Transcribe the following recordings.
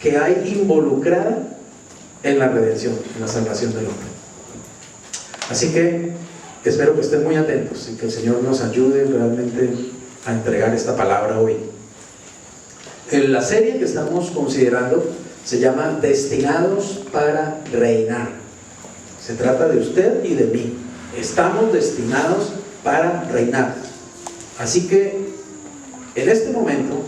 que hay involucrada en la redención, en la salvación del hombre. Así que espero que estén muy atentos y que el Señor nos ayude realmente a entregar esta palabra hoy. La serie que estamos considerando se llama Destinados para Reinar. Se trata de usted y de mí. Estamos destinados para reinar. Así que en este momento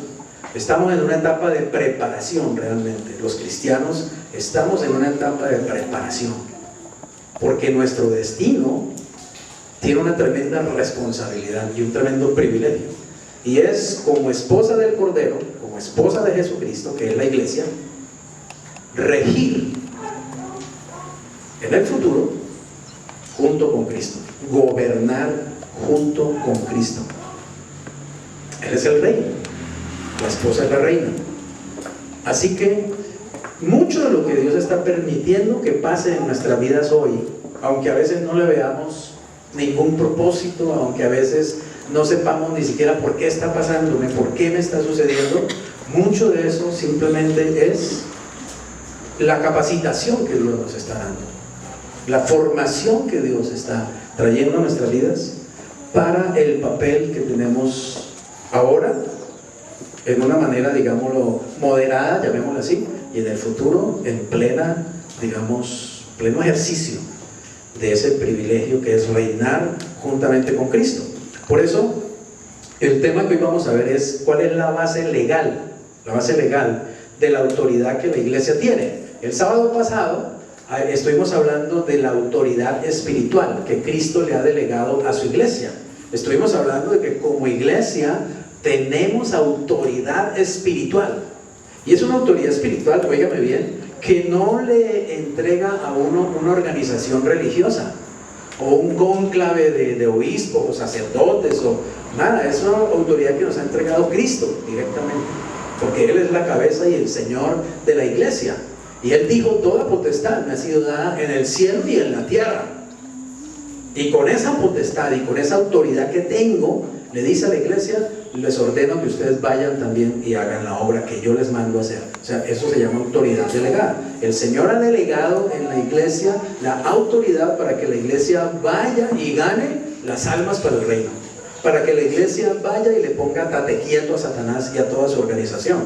estamos en una etapa de preparación realmente. Los cristianos estamos en una etapa de preparación, porque nuestro destino tiene una tremenda responsabilidad y un tremendo privilegio, y es como esposa del Cordero, como esposa de Jesucristo, que es la iglesia, regir en el futuro junto con Cristo, gobernar junto con Cristo. Él es el rey, la esposa es la reina. Así que mucho de lo que Dios está permitiendo que pase en nuestras vidas hoy, aunque a veces no le veamos ningún propósito, aunque a veces no sepamos ni siquiera por qué está pasándome, por qué me está sucediendo, mucho de eso simplemente es la capacitación que Dios nos está dando, la formación que Dios está trayendo a nuestras vidas para el papel que tenemos ahora, en una manera, digámoslo, moderada, llamémoslo así, y en el futuro en pleno ejercicio de ese privilegio que es reinar juntamente con Cristo. Por eso el tema que hoy vamos a ver es cuál es la base legal de la autoridad que la iglesia tiene. El sábado pasado estuvimos hablando de la autoridad espiritual que Cristo le ha delegado a su iglesia. Estuvimos hablando de que como iglesia tenemos autoridad espiritual, y es una autoridad espiritual, óigame bien, que no le entrega a uno una organización religiosa o un cónclave de obispos o sacerdotes o nada. Es una autoridad que nos ha entregado Cristo directamente, porque Él es la cabeza y el Señor de la iglesia, y Él dijo: toda potestad me ha sido dada en el cielo y en la tierra. Y con esa potestad y con esa autoridad que tengo, le dice a la iglesia: les ordeno que ustedes vayan también y hagan la obra que yo les mando a hacer. O sea, eso se llama autoridad delegada. El Señor ha delegado en la iglesia la autoridad para que la iglesia vaya y gane las almas para el reino, para que la iglesia vaya y le ponga tate quieto a Satanás y a toda su organización,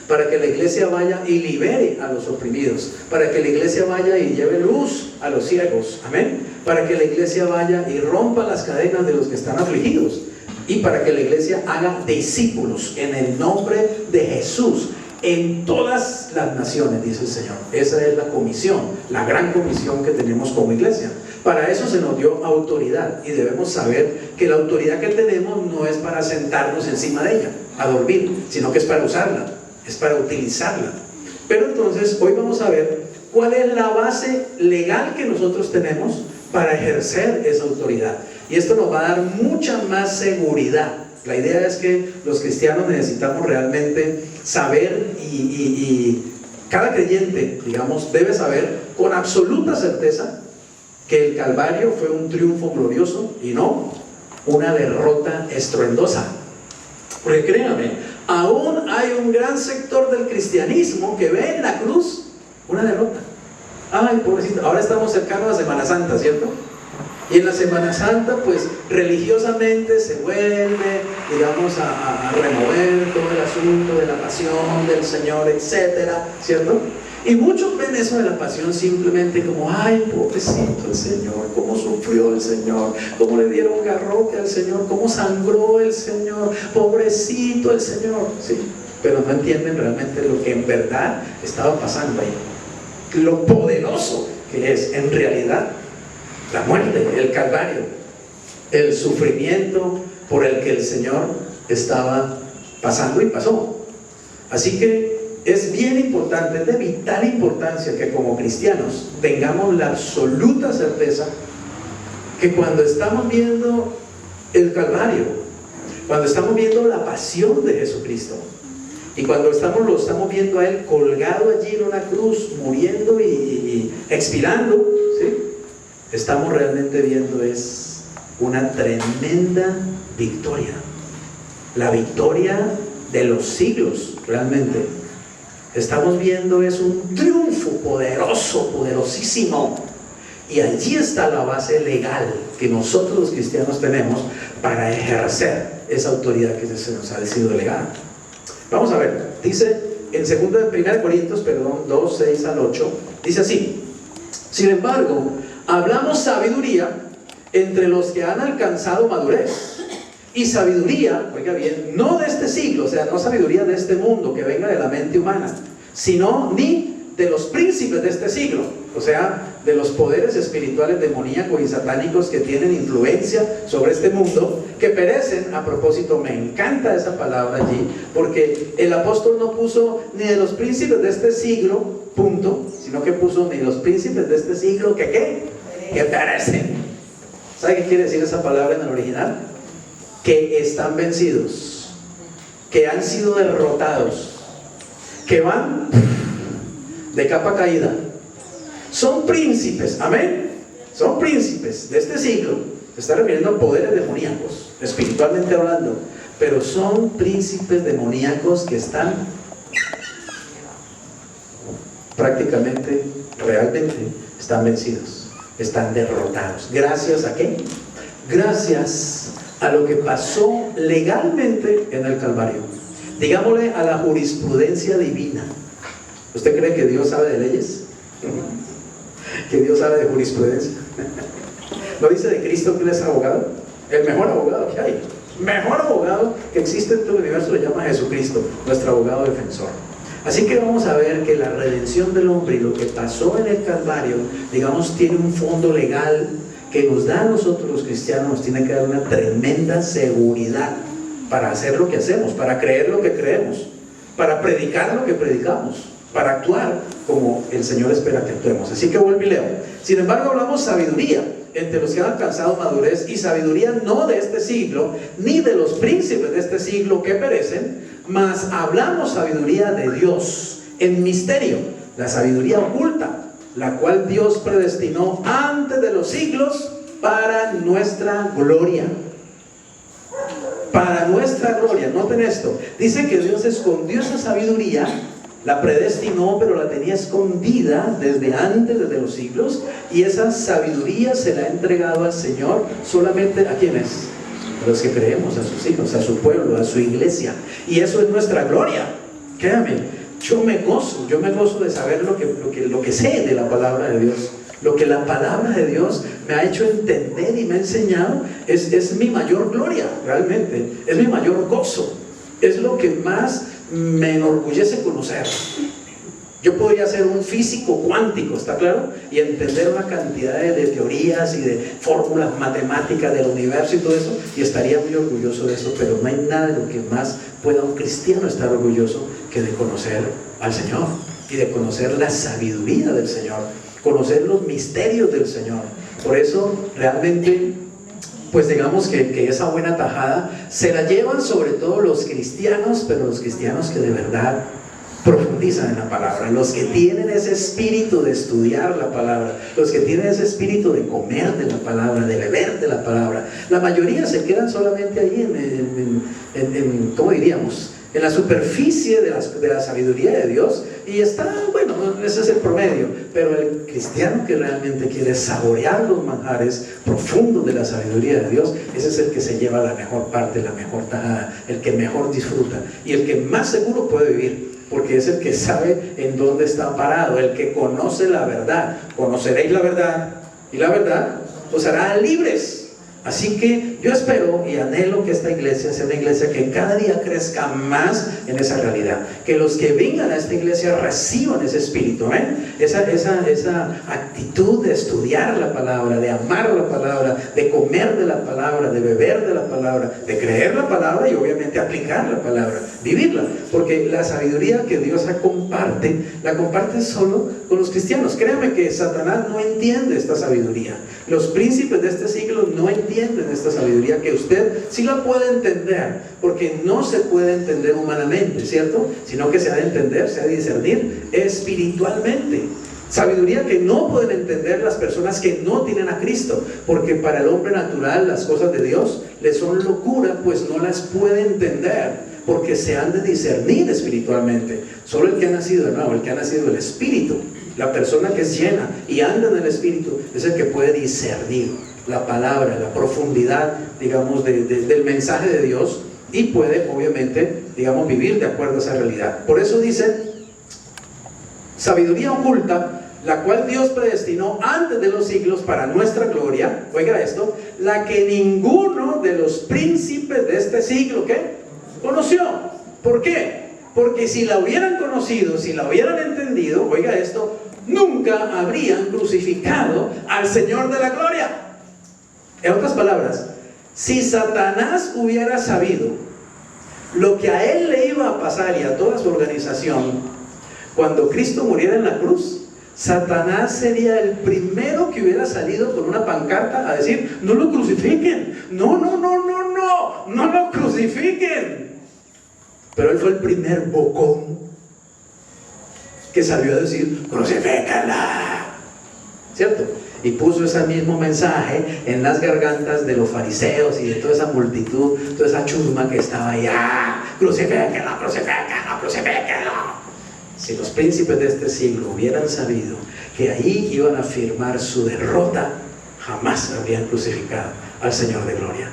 para que la iglesia vaya y libere a los oprimidos, para que la iglesia vaya y lleve luz a los ciegos, amén, para que la iglesia vaya y rompa las cadenas de los que están afligidos, y para que la iglesia haga discípulos en el nombre de Jesús en todas las naciones, dice el Señor. Esa es la comisión, la gran comisión que tenemos como iglesia. Para eso se nos dio autoridad, y debemos saber que la autoridad que tenemos no es para sentarnos encima de ella a dormir, sino que es para usarla, es para utilizarla. Pero entonces hoy vamos a ver cuál es la base legal que nosotros tenemos para ejercer esa autoridad, y esto nos va a dar mucha más seguridad. La idea es que los cristianos necesitamos realmente saber, y cada creyente, digamos, debe saber con absoluta certeza que el Calvario fue un triunfo glorioso y no una derrota estruendosa. Porque créanme, aún hay un gran sector del cristianismo que ve en la cruz una derrota. Ay, pobrecito, ahora estamos cercanos a Semana Santa, ¿cierto? Y en la Semana Santa, pues religiosamente se vuelve, digamos, a remover todo el asunto de la pasión del Señor, etcétera, ¿cierto? Y muchos ven eso de la pasión simplemente como: ay, pobrecito el Señor, cómo sufrió el Señor, cómo le dieron garrote al Señor, cómo sangró el Señor, pobrecito el Señor, ¿sí? Pero no entienden realmente lo que en verdad estaba pasando ahí, lo poderoso que es en realidad la muerte, el Calvario, el sufrimiento por el que el Señor estaba pasando y pasó. Así que es bien importante, es de vital importancia que como cristianos tengamos la absoluta certeza que cuando estamos viendo el Calvario, cuando estamos viendo la pasión de Jesucristo, y cuando lo estamos viendo a Él colgado allí en una cruz, muriendo y expirando, ¿sí?, estamos realmente viendo es una tremenda victoria, la victoria de los siglos realmente. estamos viendo es un triunfo poderoso, poderosísimo. Y allí está la base legal que nosotros los cristianos tenemos para ejercer esa autoridad que se nos ha sido delegada. Vamos a ver, dice en 1 Corintios 2, 6 al 8, dice así: sin embargo, hablamos sabiduría entre los que han alcanzado madurez. Y sabiduría, oiga bien, no de este siglo, o sea, no sabiduría de este mundo que venga de la mente humana, sino ni de los príncipes de este siglo, o sea, de los poderes espirituales demoníacos y satánicos que tienen influencia sobre este mundo, que perecen. A propósito, me encanta esa palabra allí, porque el apóstol no puso ni de los príncipes de este siglo, punto, sino que puso ni de los príncipes de este siglo que perecen. ¿Sabe qué quiere decir esa palabra en el original? Que están vencidos, que han sido derrotados, que van de capa caída. Son príncipes, amén. Son príncipes de este siglo. Se está refiriendo a poderes demoníacos, espiritualmente hablando, pero son príncipes demoníacos que están prácticamente, realmente, están vencidos, están derrotados. ¿Gracias a qué? Gracias a lo que pasó legalmente en el Calvario. Digámosle a la jurisprudencia divina. ¿Usted cree que Dios sabe de leyes? ¿Que Dios sabe de jurisprudencia? ¿No dice de Cristo que Él es abogado? El mejor abogado que hay. Mejor abogado que existe en todo el universo lo llama Jesucristo, nuestro abogado defensor. Así que vamos a ver que la redención del hombre y lo que pasó en el Calvario, digamos, tiene un fondo legal que nos da a nosotros los cristianos, nos tiene que dar una tremenda seguridad para hacer lo que hacemos, para creer lo que creemos, para predicar lo que predicamos, para actuar como el Señor espera que actuemos. Así que vuelvo y leo. Sin embargo, hablamos sabiduría entre los que han alcanzado madurez, y sabiduría no de este siglo, ni de los príncipes de este siglo que perecen, mas hablamos sabiduría de Dios en misterio, la sabiduría oculta, la cual Dios predestinó antes de los siglos para nuestra gloria. Para nuestra gloria. Noten esto. Dice que Dios escondió esa sabiduría, la predestinó, pero la tenía escondida desde antes, desde los siglos, y esa sabiduría se la ha entregado al Señor solamente. ¿A quiénes? A los que creemos, a sus hijos, a su pueblo, a su iglesia. Y eso es nuestra gloria. Créame. Yo me gozo de saber lo que sé de la palabra de Dios. Lo que la palabra de Dios me ha hecho entender y me ha enseñado es mi mayor gloria, realmente. Es mi mayor gozo. Es lo que más me enorgullece conocer. Yo podría ser un físico cuántico, ¿está claro? Y entender una cantidad de teorías y de fórmulas matemáticas del universo y todo eso, y estaría muy orgulloso de eso, pero no hay nada de lo que más pueda un cristiano estar orgulloso que de conocer al Señor y de conocer la sabiduría del Señor, conocer los misterios del Señor. Por eso realmente, pues digamos que esa buena tajada se la llevan sobre todo los cristianos, pero los cristianos que de verdad profundizan en la palabra, los que tienen ese espíritu de estudiar la palabra, los que tienen ese espíritu de comer de la palabra, de beber de la palabra. La mayoría se quedan solamente ahí ¿cómo diríamos?, en la superficie de la sabiduría de Dios, y está, bueno, ese es el promedio. Pero el cristiano que realmente quiere saborear los manjares profundos de la sabiduría de Dios, ese es el que se lleva la mejor parte, la mejor tajada, el que mejor disfruta y el que más seguro puede vivir, porque es el que sabe en dónde está parado, el que conoce la verdad. Conoceréis la verdad, y la verdad os hará libres. Así que yo espero y anhelo que esta iglesia sea una iglesia que cada día crezca más en esa realidad, que los que vengan a esta iglesia reciban ese espíritu, esa actitud de estudiar la palabra, de amar la palabra, de comer de la palabra, de beber de la palabra, de creer la palabra y obviamente aplicar la palabra, vivirla, porque la sabiduría que Dios la comparte solo con los cristianos. Créame que Satanás no entiende esta sabiduría, los príncipes de este siglo no entienden esta sabiduría, que usted sí la puede entender, porque no se puede entender humanamente, ¿cierto? Sino que se ha de entender, se ha de discernir espiritualmente. Sabiduría que no pueden entender las personas que no tienen a Cristo, porque para el hombre natural las cosas de Dios le son locura, pues no las puede entender. porque se han de discernir espiritualmente. Solo el que ha nacido de nuevo, el que ha nacido del Espíritu, la persona que es llena y anda en el Espíritu, es el que puede discernir la palabra, la profundidad, digamos, del mensaje de Dios, y puede, obviamente, digamos, vivir de acuerdo a esa realidad. Por eso dice, sabiduría oculta, la cual Dios predestinó antes de los siglos para nuestra gloria, oiga esto, la que ninguno de los príncipes de este siglo, ¿qué? Conoció. ¿Por qué? Porque si la hubieran conocido, si la hubieran entendido, oiga esto, nunca habrían crucificado al Señor de la gloria. En otras palabras, si Satanás hubiera sabido lo que a él le iba a pasar y a toda su organización cuando Cristo muriera en la cruz, Satanás sería el primero que hubiera salido con una pancarta a decir, no lo crucifiquen, no lo crucifiquen. Pero él fue el primer bocón que salió a decir, crucifícala, ¿cierto? Y puso ese mismo mensaje en las gargantas de los fariseos y de toda esa multitud, toda esa chusma que estaba allá, crucifíquenlo, crucifíquenlo, crucifíquenlo. Si los príncipes de este siglo hubieran sabido que ahí iban a firmar su derrota, jamás habrían crucificado al Señor de gloria.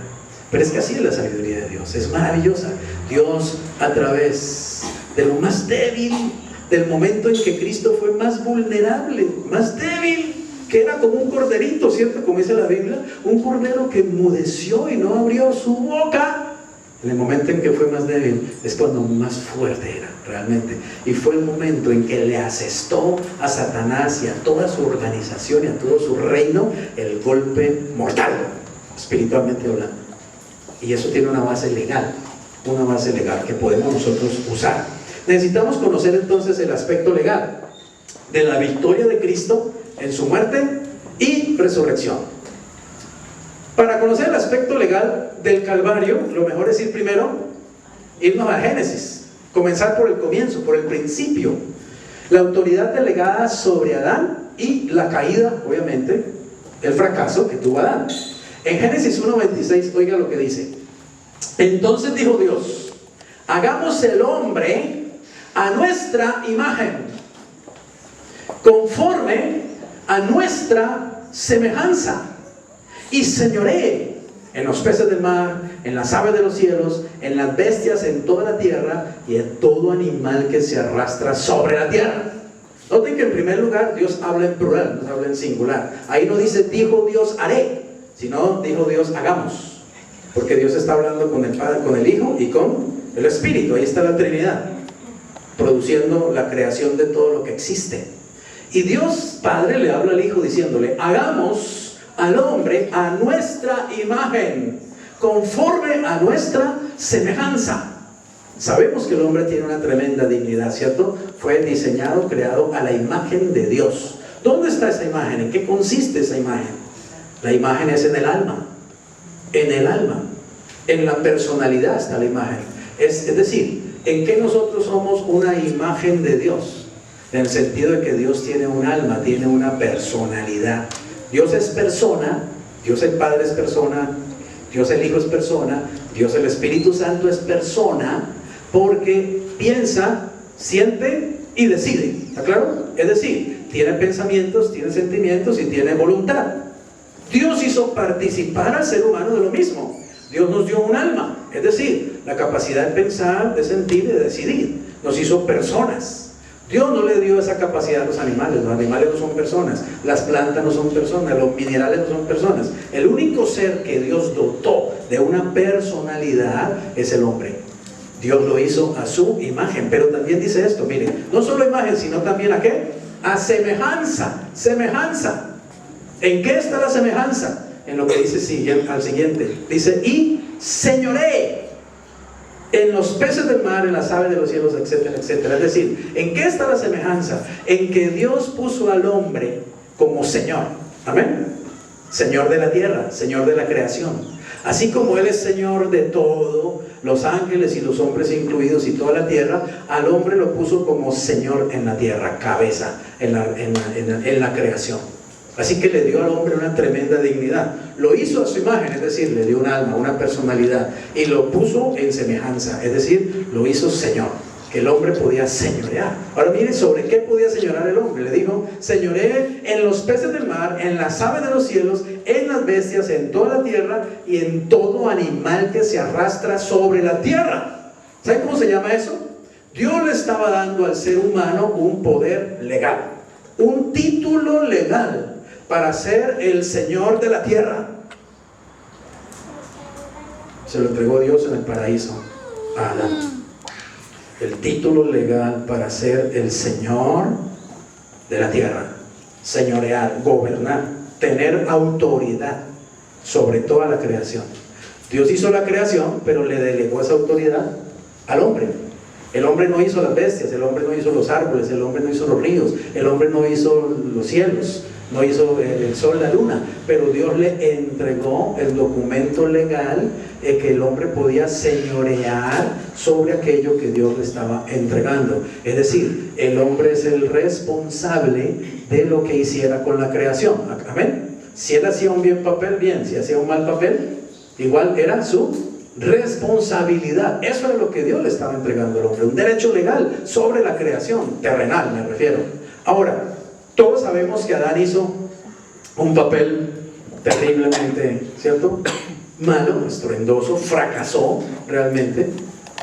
Pero es que así es la sabiduría de Dios, es maravillosa. Dios, a través de lo más débil, del momento en que Cristo fue más vulnerable, más débil, que era como un corderito, ¿cierto? Como dice la Biblia, un cordero que enmudeció y no abrió su boca. En el momento en que fue más débil es cuando más fuerte era realmente, y fue el momento en que le asestó a Satanás y a toda su organización y a todo su reino el golpe mortal, espiritualmente hablando. Y eso tiene una base legal que podemos nosotros usar. Necesitamos conocer entonces el aspecto legal de la victoria de Cristo en su muerte y resurrección. Para conocer el aspecto legal del Calvario, lo mejor es ir primero, irnos a Génesis, comenzar por el comienzo, por el principio. La autoridad delegada sobre Adán y la caída, obviamente, el fracaso que tuvo Adán. En Génesis 1:26, oiga lo que dice. Entonces dijo Dios, hagamos el hombre a nuestra imagen, conforme a nuestra semejanza, y señoree en los peces del mar, en las aves de los cielos, en las bestias, en toda la tierra y en todo animal que se arrastra sobre la tierra. Noten que en primer lugar Dios habla en plural, no habla en singular. Ahí no dice dijo Dios haré, sino dijo Dios hagamos, porque Dios está hablando con el Padre, con el Hijo y con el Espíritu. Ahí está la Trinidad produciendo la creación de todo lo que existe. Y Dios Padre le habla al Hijo diciéndole, hagamos al hombre a nuestra imagen, conforme a nuestra semejanza. Sabemos que el hombre tiene una tremenda dignidad, ¿cierto? Fue diseñado, creado a la imagen de Dios. ¿Dónde está esa imagen? ¿En qué consiste esa imagen? La imagen es en el alma. En el alma. En la personalidad está la imagen. Es decir, ¿en qué nosotros somos una imagen de Dios? En el sentido de que Dios tiene un alma, tiene una personalidad. Dios es persona, Dios el Padre es persona, Dios el Hijo es persona, Dios el Espíritu Santo es persona, porque piensa, siente y decide. ¿Está claro? Es decir, tiene pensamientos, tiene sentimientos y tiene voluntad. Dios hizo participar al ser humano de lo mismo. Dios nos dio un alma, es decir, la capacidad de pensar, de sentir y de decidir. Nos hizo personas. Dios no le dio esa capacidad a los animales no son personas, las plantas no son personas, los minerales no son personas. El único ser que Dios dotó de una personalidad es el hombre. Dios lo hizo a su imagen, pero también dice esto, mire, no solo imagen, sino también ¿a qué? A semejanza, semejanza. ¿En qué está la semejanza? En lo que dice al siguiente, dice, y señoree en los peces del mar, en las aves de los cielos, etcétera, etcétera. Es decir, ¿en qué está la semejanza? En que Dios puso al hombre como Señor. Amén. Señor de la tierra, Señor de la creación. Así como Él es Señor de todo, los ángeles y los hombres incluidos y toda la tierra, al hombre lo puso como Señor en la tierra, cabeza en la creación. Así que le dio al hombre una tremenda dignidad. Lo hizo a su imagen, es decir, le dio un alma, una personalidad, y lo puso en semejanza, es decir, lo hizo Señor, que el hombre podía señorear. Ahora mire, ¿sobre qué podía señorear el hombre? Le dijo: señoree en los peces del mar, en las aves de los cielos, en las bestias, en toda la tierra y en todo animal que se arrastra sobre la tierra. ¿Saben cómo se llama eso? Dios le estaba dando al ser humano un poder legal, un título legal para ser el Señor de la tierra. Se lo entregó Dios en el paraíso a Adán. El título legal para ser el Señor de la tierra, señorear, gobernar, tener autoridad sobre toda la creación. Dios hizo la creación, pero le delegó esa autoridad al hombre. El hombre no hizo las bestias, el hombre no hizo los árboles, el hombre no hizo los ríos, el hombre no hizo los cielos, no hizo el sol, la luna, pero Dios le entregó el documento legal que el hombre podía señorear sobre aquello que Dios le estaba entregando. Es decir, el hombre es el responsable de lo que hiciera con la creación. Amén. Si él hacía un bien papel, bien; si hacía un mal papel, igual era su responsabilidad. Eso es lo que Dios le estaba entregando al hombre, un derecho legal sobre la creación, terrenal me refiero. Ahora, todos sabemos que Adán hizo un papel terriblemente, ¿cierto?, malo, estruendoso, fracasó realmente.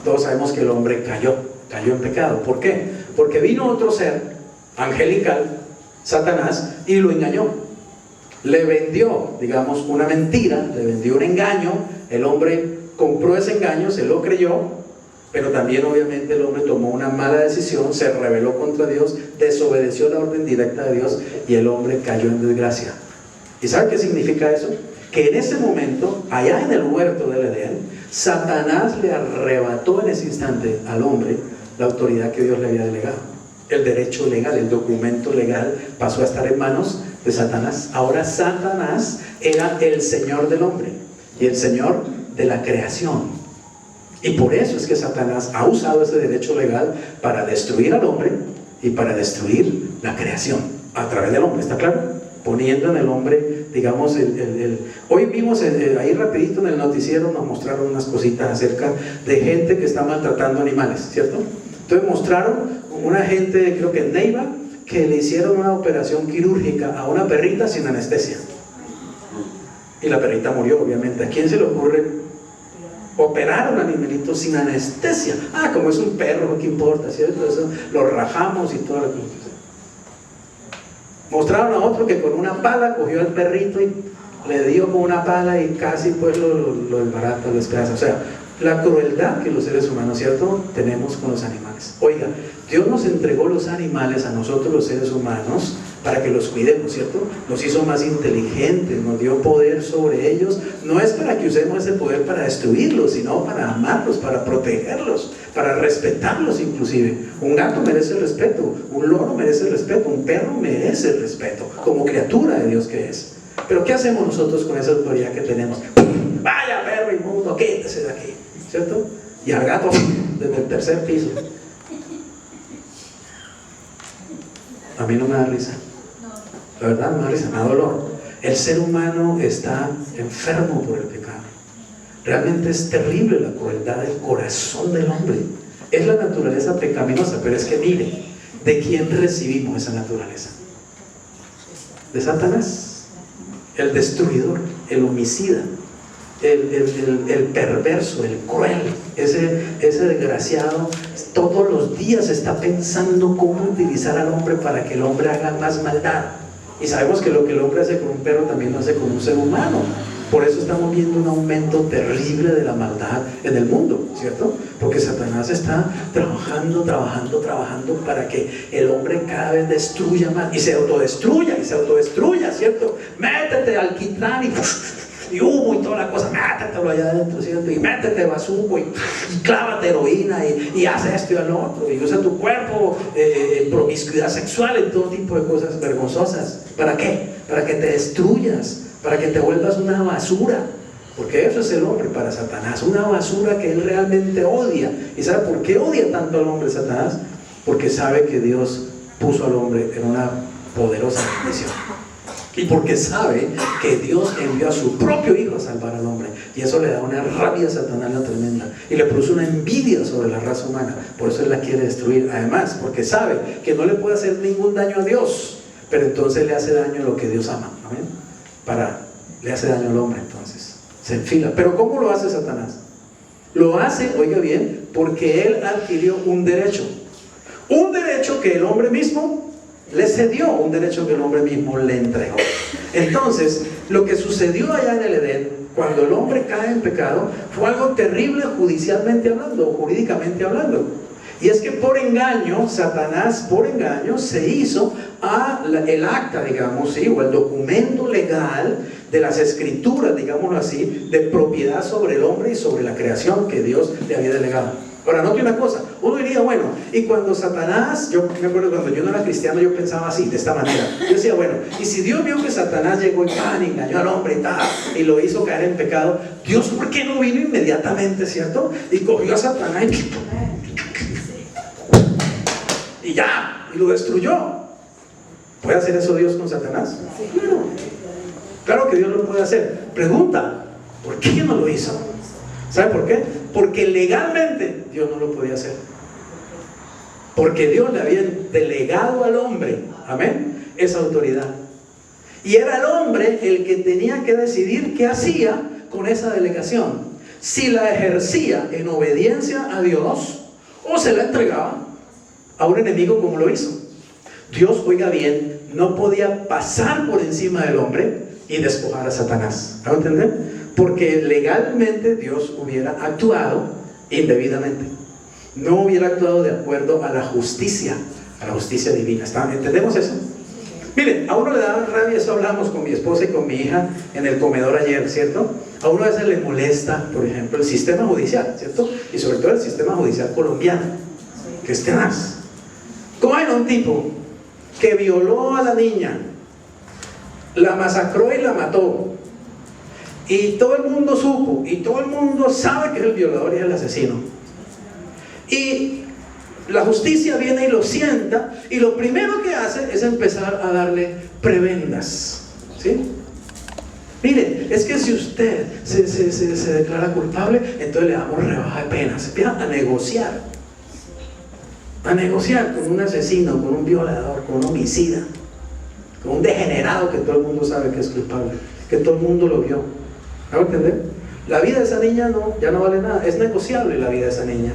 Todos sabemos que el hombre cayó en pecado. ¿Por qué? Porque vino otro ser angelical, Satanás, y lo engañó. Le vendió, digamos, una mentira, le vendió un engaño. El hombre compró ese engaño, se lo creyó, pero también obviamente el hombre tomó una mala decisión, se rebeló contra Dios, desobedeció la orden directa de Dios, y el hombre cayó en desgracia. ¿Y sabe qué significa eso? Que en ese momento, allá en el huerto del Edén, Satanás le arrebató en ese instante al hombre la autoridad que Dios le había delegado. El derecho legal, el documento legal pasó a estar en manos de Satanás. Ahora Satanás era el Señor del hombre y el Señor de la creación. Y por eso es que Satanás ha usado ese derecho legal para destruir al hombre y para destruir la creación a través del hombre. ¿Está claro? Poniendo en el hombre, digamos, hoy vimos ahí rapidito en el noticiero, nos mostraron unas cositas acerca de gente que está maltratando animales, ¿cierto? Entonces mostraron una gente, creo que en Neiva, que le hicieron una operación quirúrgica a una perrita sin anestesia, y la perrita murió, obviamente. ¿A quién se le ocurre operar a un animalito sin anestesia? Ah, como es un perro, ¿qué importa? ¿Cierto? Eso, lo rajamos y toda la cosa. Mostraron a otro que con una pala cogió al perrito y le dio con una pala y casi pues lo desbarata, lo despedaza. O sea, la crueldad que los seres humanos, ¿cierto?, tenemos con los animales. Oiga, Dios nos entregó los animales a nosotros los seres humanos para que los cuidemos, ¿cierto? Nos hizo más inteligentes, nos dio poder sobre ellos. No es para que usemos ese poder para destruirlos, sino para amarlos, para protegerlos, para respetarlos inclusive. Un gato merece el respeto, un loro merece el respeto, un perro merece el respeto, como criatura de Dios que es. Pero ¿qué hacemos nosotros con esa autoridad que tenemos? Vaya perro inmundo, quítese de aquí, ¿cierto? Y al gato desde el tercer piso. A mí no me da risa, la verdad no me da risa, me da dolor. El ser humano está enfermo por el pecado. Realmente es terrible la crueldad del corazón del hombre. Es la naturaleza pecaminosa, pero es que mire, ¿de quién recibimos esa naturaleza? De Satanás, el destruidor, el homicida, el perverso, el cruel. Ese desgraciado todos los días está pensando cómo utilizar al hombre para que el hombre haga más maldad. Y sabemos que lo que el hombre hace con un perro también lo hace con un ser humano. Por eso estamos viendo un aumento terrible de la maldad en el mundo, ¿cierto? Porque Satanás está trabajando para que el hombre cada vez destruya más y se autodestruya, ¿cierto? Métete alquitrán y humo y toda la cosa, métetelo allá adentro, ¿cierto? Y métete bazuco y clávate heroína y haz esto y al otro, y usa tu cuerpo en promiscuidad sexual, en todo tipo de cosas vergonzosas. ¿Para qué? Para que te destruyas, para que te vuelvas una basura. Porque eso es el hombre para Satanás, una basura que él realmente odia. ¿Y sabe por qué odia tanto al hombre Satanás? Porque sabe que Dios puso al hombre en una poderosa bendición. Y porque sabe que Dios envió a su propio Hijo a salvar al hombre. Y eso le da una rabia a Satanás tremenda. Y le produce una envidia sobre la raza humana. Por eso él la quiere destruir. Además, porque sabe que no le puede hacer ningún daño a Dios. Pero entonces le hace daño a lo que Dios ama. ¿Amén? Le hace daño al hombre entonces. Se enfila. Pero ¿cómo lo hace Satanás? Lo hace, oiga bien, porque él adquirió un derecho. Un derecho que el hombre mismo le cedió, un derecho que el hombre mismo le entregó. Entonces, lo que sucedió allá en el Edén, cuando el hombre cae en pecado, fue algo terrible judicialmente hablando, o jurídicamente hablando. Y es que por engaño, Satanás por engaño se hizo el acta, digamos, ¿sí? O el documento legal de las escrituras, digámoslo así, de propiedad sobre el hombre y sobre la creación que Dios le había delegado. Ahora, note una cosa, uno diría, bueno, y cuando Satanás, yo me acuerdo cuando yo no era cristiano, yo pensaba así, de esta manera. Yo decía, bueno, y si Dios vio que Satanás llegó y engañó al hombre y tal, y lo hizo caer en pecado, Dios, ¿por qué no vino inmediatamente, cierto? Y cogió a Satanás y ya, y lo destruyó. ¿Puede hacer eso Dios con Satanás? Claro, claro que Dios lo puede hacer. Pregunta, ¿por qué no lo hizo? ¿Sabe por qué? Porque legalmente Dios no lo podía hacer. Porque Dios le había delegado al hombre, amén, esa autoridad. Y era el hombre el que tenía que decidir qué hacía con esa delegación. Si la ejercía en obediencia a Dios o se la entregaba a un enemigo como lo hizo. Dios, oiga bien, no podía pasar por encima del hombre y despojar a Satanás. ¿Me entender? Porque legalmente Dios hubiera actuado indebidamente. No hubiera actuado de acuerdo a la justicia divina. ¿Entendemos eso? Miren, a uno le da rabia, eso hablamos con mi esposa y con mi hija en el comedor ayer, ¿cierto? A uno a veces le molesta, por ejemplo, el sistema judicial, ¿cierto? Y sobre todo el sistema judicial colombiano, que es tenaz. ¿Cómo hay un tipo que violó a la niña, la masacró y la mató? Y todo el mundo supo, y todo el mundo sabe que es el violador y es el asesino. Y la justicia viene y lo sienta, y lo primero que hace es empezar a darle prebendas. ¿Sí? Mire, es que si usted se declara culpable, entonces le damos rebaja de penas. Se empieza a negociar. A negociar con un asesino, con un violador, con un homicida, con un degenerado que todo el mundo sabe que es culpable, que todo el mundo lo vio. ¿Me va a entender? La vida de esa niña ya no vale nada, es negociable la vida de esa niña.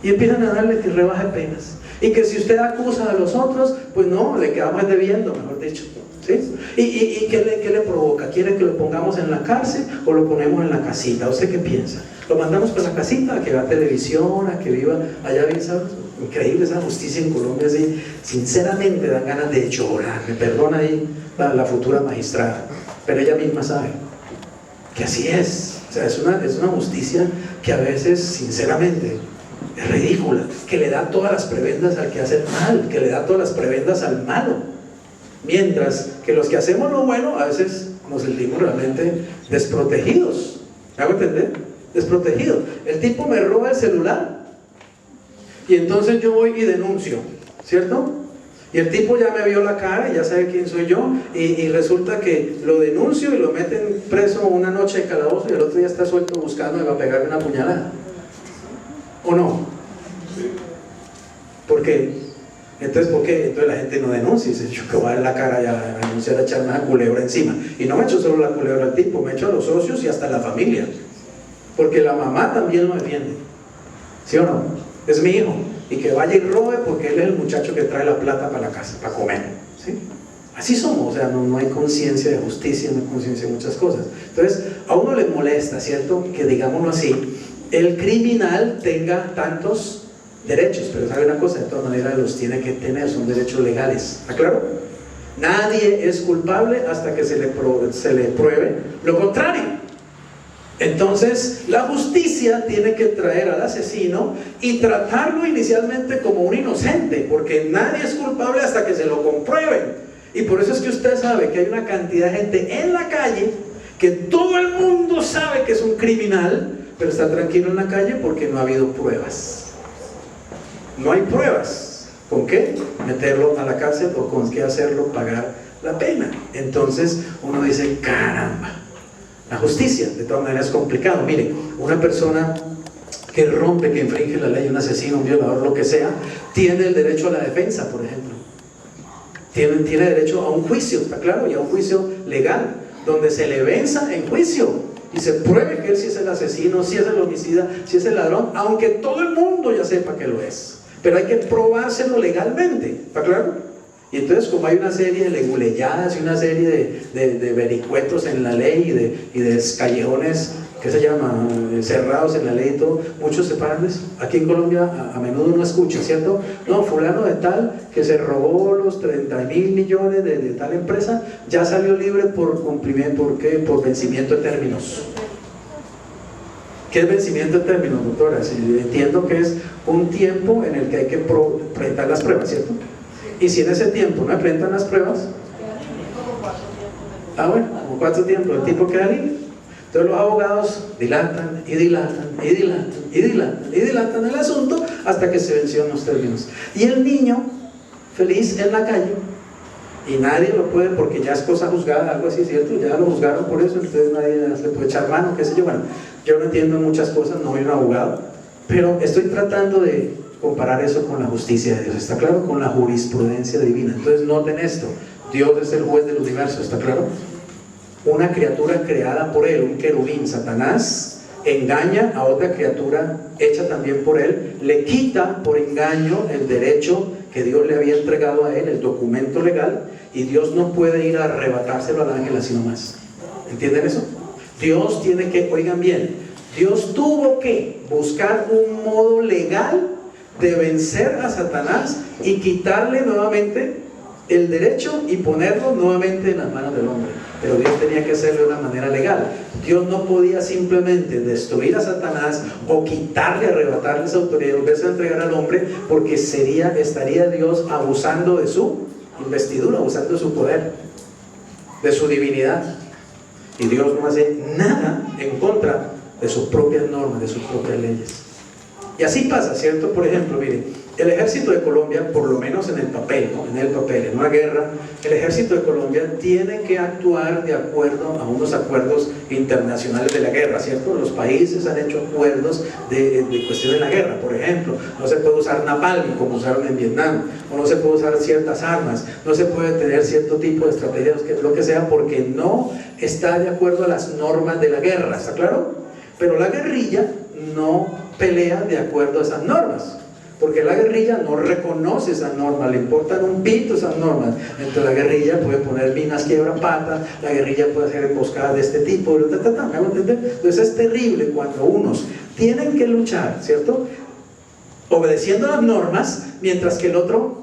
Y empiezan a darle que rebaje penas. Y que si usted acusa a los otros, pues no, le quedamos debiendo, mejor dicho. ¿Sí? ¿Y qué le provoca? ¿Quiere que lo pongamos en la cárcel o lo ponemos en la casita? ¿Usted qué piensa? ¿Lo mandamos para la casita a que vea televisión, a que viva allá bien, sabes? Increíble esa justicia en Colombia, así, sinceramente dan ganas de llorar. Me perdona ahí la futura magistrada, pero ella misma sabe que así es. O sea, es una justicia que a veces, sinceramente, es ridícula, que le da todas las prebendas al que hace el mal, que le da todas las prebendas al malo, mientras que los que hacemos lo bueno a veces nos sentimos realmente desprotegidos. ¿Me hago entender? Desprotegidos. El tipo me roba el celular y entonces yo voy y denuncio, ¿cierto? Y el tipo ya me vio la cara y ya sabe quién soy yo, y resulta que lo denuncio y lo meten preso una noche de calabozo y el otro día está suelto buscando y va a pegarme una puñalada. ¿O no? ¿Por qué? Entonces, ¿por qué? Entonces la gente no denuncia y dice, yo que voy a dar la cara ya a denunciar, a echarme una culebra encima. Y no me echo solo la culebra al tipo, me echo a los socios y hasta a la familia. Porque la mamá también lo defiende. ¿Sí o no? Es mi hijo. Y que vaya y robe porque él es el muchacho que trae la plata para la casa, para comer. ¿Sí? Así somos, o sea, no hay conciencia de justicia, no hay conciencia de muchas cosas. Entonces, a uno le molesta, ¿cierto? Que digámoslo así, el criminal tenga tantos derechos, pero sabe una cosa, de todas maneras los tiene que tener, son derechos legales. ¿Está claro? Nadie es culpable hasta que se le pruebe lo contrario. Entonces la justicia tiene que traer al asesino y tratarlo inicialmente como un inocente, porque nadie es culpable hasta que se lo comprueben. Y por eso es que usted sabe que hay una cantidad de gente en la calle que todo el mundo sabe que es un criminal, pero está tranquilo en la calle porque no ha habido pruebas. No hay pruebas. ¿Con qué? Meterlo a la cárcel o con qué hacerlo pagar la pena. Entonces uno dice, caramba, la justicia de todas maneras es complicado. Mire, una persona que rompe, que infringe la ley, un asesino, un violador, lo que sea, tiene el derecho a la defensa, por ejemplo. Tiene derecho a un juicio, ¿está claro? Y a un juicio legal, donde se le venza en juicio y se pruebe que él sí es el asesino, sí es el homicida, sí es el ladrón, aunque todo el mundo ya sepa que lo es. Pero hay que probárselo legalmente, ¿está claro? Y entonces, como hay una serie de leguleyadas y una serie de vericuetos en la ley y de callejones, ¿qué se llama? Cerrados en la ley y todo, muchos se paran de eso. Aquí en Colombia a menudo uno escucha, ¿cierto? No, fulano de tal que se robó los 30.000 millones de tal empresa, ya salió libre por cumplimiento, ¿por qué? Por vencimiento de términos. ¿Qué es vencimiento de términos, doctora? Si entiendo que es un tiempo en el que hay que presentar las pruebas, ¿cierto? Y si en ese tiempo no presentan las pruebas, bueno, como 4 tiempos, el tipo queda libre. Entonces los abogados dilatan y dilatan y dilatan y dilatan y dilatan el asunto hasta que se vencieron los términos. Y el niño, feliz en la calle, y nadie lo puede, porque ya es cosa juzgada, algo así, ¿cierto? Ya lo juzgaron por eso, entonces nadie le puede echar mano, qué sé yo. Bueno, yo no entiendo muchas cosas, no soy un abogado, pero estoy tratando de comparar eso con la justicia de Dios, ¿está claro? Con la jurisprudencia divina. Entonces noten esto, Dios es el juez del universo, ¿está claro? Una criatura creada por él, un querubín, Satanás, engaña a otra criatura hecha también por él, le quita por engaño el derecho que Dios le había entregado a él, el documento legal, y Dios no puede ir a arrebatárselo al ángel así nomás. ¿Entienden eso? Dios tiene que, oigan bien, Dios tuvo que buscar un modo legal de vencer a Satanás y quitarle nuevamente el derecho y ponerlo nuevamente en las manos del hombre. Pero Dios tenía que hacerlo de una manera legal. Dios no podía simplemente destruir a Satanás o quitarle, arrebatarle esa autoridad y volverse a entregar al hombre, porque estaría Dios abusando de su investidura, abusando de su poder, de su divinidad. Y Dios no hace nada en contra de sus propias normas, de sus propias leyes. Y así pasa, ¿cierto? Por ejemplo, miren, el ejército de Colombia, por lo menos en el papel, ¿no? En una guerra, el ejército de Colombia tiene que actuar de acuerdo a unos acuerdos internacionales de la guerra, ¿cierto? Los países han hecho acuerdos de cuestión de la guerra. Por ejemplo, no se puede usar napalm como usaron en Vietnam, o no se puede usar ciertas armas, no se puede tener cierto tipo de estrategias, lo que sea, porque no está de acuerdo a las normas de la guerra, ¿está claro? Pero la guerrilla no pelea de acuerdo a esas normas, porque la guerrilla no reconoce esas normas, le importan un pito esas normas. Entonces la guerrilla puede poner minas quiebra-pata, la guerrilla puede hacer emboscadas de este tipo, ¿me hago entender? Entonces es terrible cuando unos tienen que luchar, ¿cierto?, obedeciendo las normas, mientras que el otro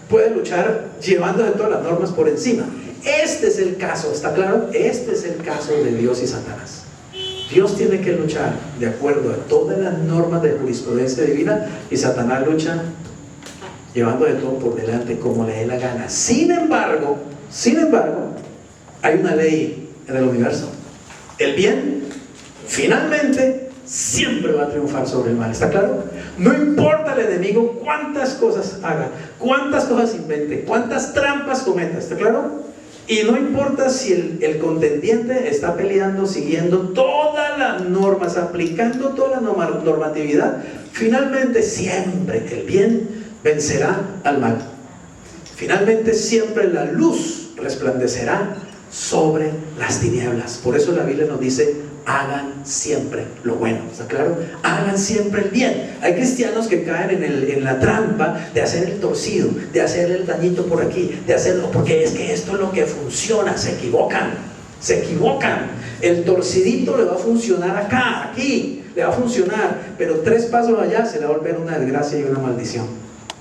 puede luchar llevando de todas las normas por encima. Este es el caso, ¿está claro? Este es el caso de Dios y Satanás. Dios tiene que luchar de acuerdo a todas las normas de jurisprudencia divina, y Satanás lucha llevando de todo por delante como le dé la gana. Sin embargo, hay una ley en el universo. El bien finalmente siempre va a triunfar sobre el mal, ¿está claro? No importa el enemigo cuántas cosas haga, cuántas cosas invente, cuántas trampas cometa, ¿está claro? Y no importa si el contendiente está peleando siguiendo todas las normas, aplicando toda la normatividad, finalmente siempre el bien vencerá al mal. Finalmente siempre la luz resplandecerá sobre las tinieblas. Por eso la Biblia nos dice: hagan siempre lo bueno, ¿está claro? Hagan siempre el bien. Hay cristianos que caen en la trampa de hacer el torcido, de hacer el dañito por aquí, de hacerlo porque es que esto es lo que funciona. Se equivocan. El torcidito le va a funcionar acá, aquí, le va a funcionar, pero 3 pasos allá se le va a volver una desgracia y una maldición.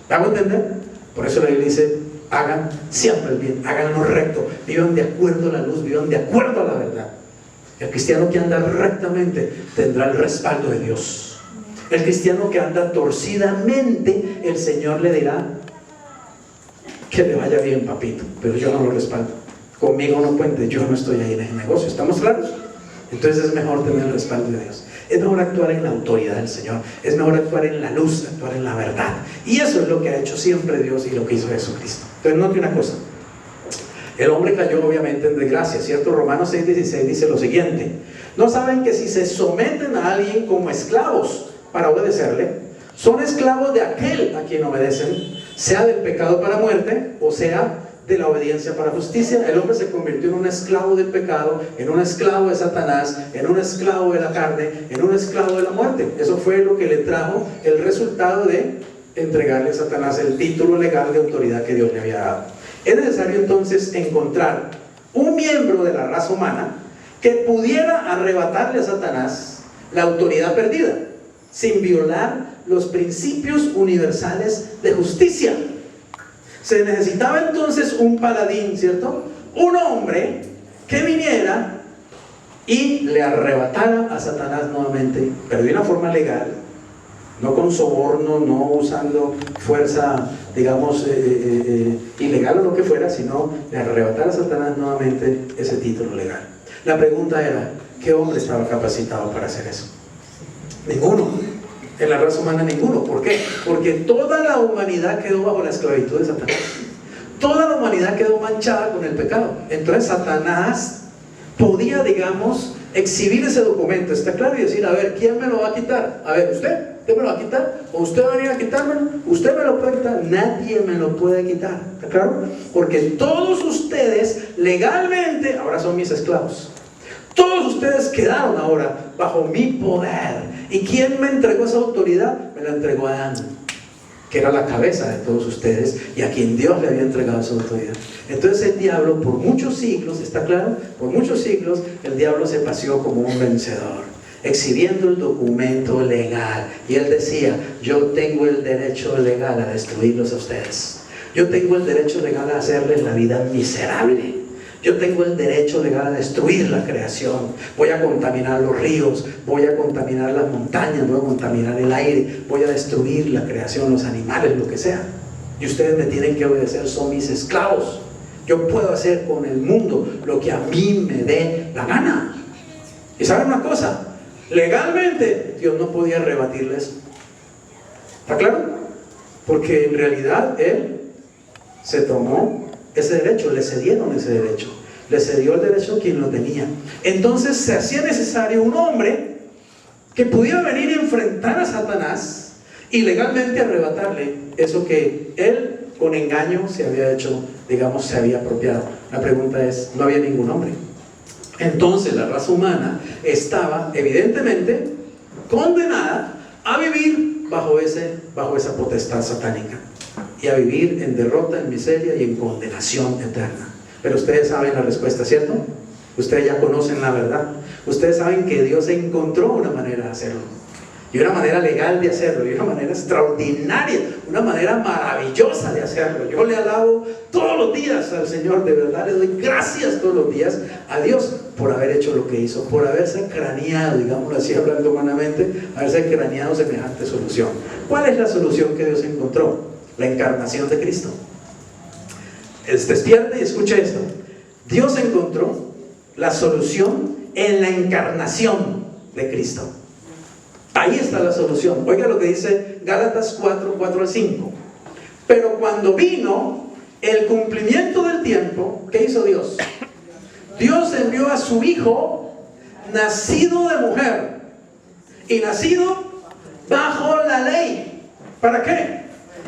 ¿Me hago entender? Por eso la Biblia dice: hagan siempre el bien, hagan lo recto, vivan de acuerdo a la luz, vivan de acuerdo a la verdad. El cristiano que anda rectamente tendrá el respaldo de Dios. El cristiano que anda torcidamente, el Señor le dirá: que le vaya bien, papito, pero yo no lo respaldo. Conmigo no cuente, yo no estoy ahí en ese negocio. ¿Estamos claros? Entonces es mejor tener el respaldo de Dios. Es mejor actuar en la autoridad del Señor. Es mejor actuar en la luz, actuar en la verdad. Y eso es lo que ha hecho siempre Dios y lo que hizo Jesucristo. Entonces note una cosa: El hombre cayó obviamente en desgracia, ¿cierto? Romanos 6:16 dice lo siguiente: ¿no saben que si se someten a alguien como esclavos para obedecerle, son esclavos de aquel a quien obedecen, sea del pecado para muerte o sea de la obediencia para justicia? El hombre se convirtió en un esclavo del pecado, en un esclavo de Satanás, en un esclavo de la carne, en un esclavo de la muerte. Eso fue lo que le trajo el resultado de entregarle a Satanás el título legal de autoridad que Dios le había dado. Es necesario entonces encontrar un miembro de la raza humana que pudiera arrebatarle a Satanás la autoridad perdida, sin violar los principios universales de justicia. Se necesitaba entonces un paladín, ¿cierto? Un hombre que viniera y le arrebatara a Satanás nuevamente, pero de una forma legal, no con soborno, no usando fuerza, digamos, ilegal o lo que fuera, sino le arrebatara a Satanás nuevamente ese título legal. La pregunta era, ¿qué hombre estaba capacitado para hacer eso? Ninguno. En la raza humana ninguno. ¿Por qué? Porque toda la humanidad quedó bajo la esclavitud de Satanás. Toda la humanidad quedó manchada con el pecado. Entonces Satanás podía, digamos, exhibir ese documento, ¿está claro? Y decir, a ver, ¿quién me lo va a quitar? A ver, ¿usted me lo va a quitar? ¿O usted va a venir a quitármelo? ¿Usted me lo puede quitar? Nadie me lo puede quitar, ¿está claro? Porque todos ustedes legalmente ahora son mis esclavos. Todos ustedes quedaron ahora bajo mi poder. ¿Y quién me entregó esa autoridad? Me la entregó Adán, que era la cabeza de todos ustedes y a quien Dios le había entregado esa autoridad. Entonces el diablo por muchos siglos, ¿está claro? Por muchos siglos el diablo se paseó como un vencedor, exhibiendo el documento legal. Y él decía, yo tengo el derecho legal a destruirlos a ustedes. Yo tengo el derecho legal a hacerles la vida miserable. Yo tengo el derecho legal a destruir la creación. Voy a contaminar los ríos, voy a contaminar las montañas, voy a contaminar el aire, voy a destruir la creación, los animales, lo que sea. Y ustedes me tienen que obedecer, son mis esclavos. Yo puedo hacer con el mundo lo que a mí me dé la gana. Y ¿saben una cosa? Legalmente Dios no podía rebatirles. ¿Está claro? Porque en realidad Él se tomó ese derecho, le cedieron ese derecho, le cedió el derecho a quien lo tenía. Entonces se hacía necesario un hombre que pudiera venir y enfrentar a Satanás y legalmente arrebatarle eso que él con engaño se había hecho, digamos, se había apropiado. La pregunta es, no había ningún hombre. Entonces la raza humana estaba evidentemente condenada a vivir bajo esa potestad satánica y a vivir en derrota, en miseria y en condenación eterna. Pero ustedes saben la respuesta, ¿cierto? Ustedes ya conocen la verdad. Ustedes saben que Dios encontró una manera de hacerlo, y una manera legal de hacerlo, y una manera extraordinaria, una manera maravillosa de hacerlo. Yo le alabo todos los días al Señor, de verdad le doy gracias todos los días a Dios por haber hecho lo que hizo, por haberse craneado, digámoslo así, hablando humanamente, haberse craneado semejante solución. ¿Cuál es la solución que Dios encontró? La encarnación de Cristo. Despierte y escuche esto. Dios encontró la solución en la encarnación de Cristo. Ahí está la solución. Oiga lo que dice Gálatas 4:4-5. Pero cuando vino el cumplimiento del tiempo, ¿qué hizo Dios? Dios envió a su Hijo, nacido de mujer y nacido bajo la ley. ¿Para qué?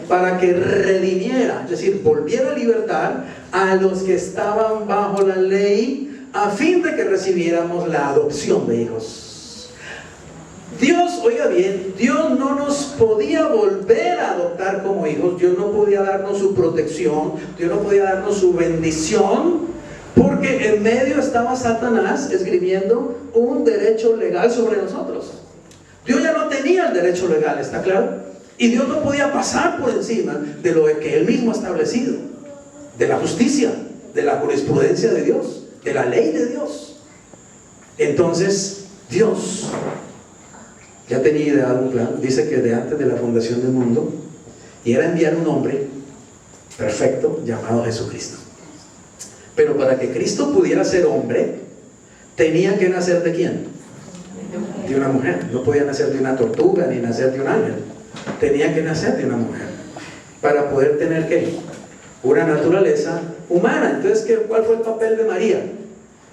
Para que redimiera, es decir, volviera a libertar a los que estaban bajo la ley, a fin de que recibiéramos la adopción de hijos. Dios, oiga bien, Dios no nos podía volver a adoptar como hijos. Dios no podía darnos su protección, Dios no podía darnos su bendición, porque en medio estaba Satanás escribiendo un derecho legal sobre nosotros. Dios ya no tenía el derecho legal, ¿está claro? Y Dios no podía pasar por encima de lo que Él mismo ha establecido, de la justicia, de la jurisprudencia de Dios, de la ley de Dios. Entonces Dios ya tenía ideado un plan. Dice que de antes de la fundación del mundo, y era enviar un hombre perfecto llamado Jesucristo. Pero para que Cristo pudiera ser hombre, tenía que nacer ¿de quién? De una mujer. No podía nacer de una tortuga ni nacer de un ángel. Tenía que nacer de una mujer para poder tener ¿qué? una naturaleza humana. Entonces, ¿cuál fue el papel de María?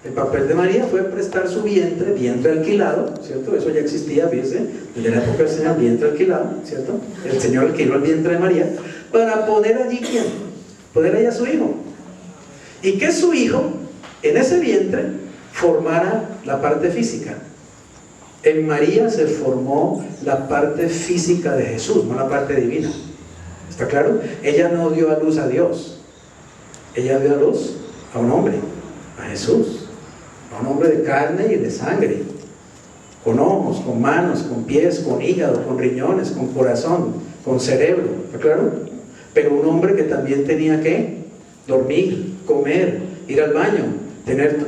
El papel de María fue prestar su vientre alquilado, ¿cierto? Eso ya existía, fíjense, desde la época del Señor, vientre alquilado, ¿cierto? El Señor alquiló el vientre de María para poner allí, ¿quién? Poner allá a su hijo. Y que su hijo, en ese vientre, formara la parte física. En María se formó la parte física de Jesús, no la parte divina. ¿Está claro? Ella no dio a luz a Dios. Ella dio a luz a un hombre, a Jesús. A un hombre de carne y de sangre, con ojos, con manos, con pies, con hígado, con riñones, con corazón, con cerebro, ¿está claro? Pero un hombre que también tenía que dormir, comer, ir al baño,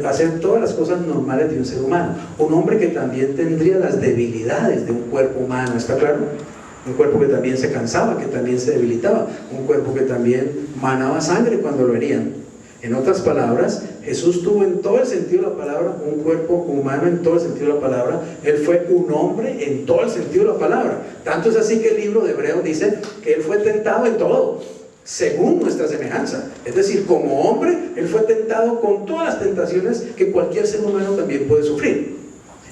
hacer todas las cosas normales de un ser humano. Un hombre que también tendría las debilidades de un cuerpo humano, ¿está claro? Un cuerpo que también se cansaba, que también se debilitaba, un cuerpo que también manaba sangre cuando lo herían. En otras palabras, Jesús tuvo en todo el sentido de la palabra un cuerpo humano en todo el sentido de la palabra. Él fue un hombre en todo el sentido de la palabra. Tanto es así que el libro de Hebreos dice que Él fue tentado en todo, según nuestra semejanza. Es decir, como hombre, Él fue tentado con todas las tentaciones que cualquier ser humano también puede sufrir.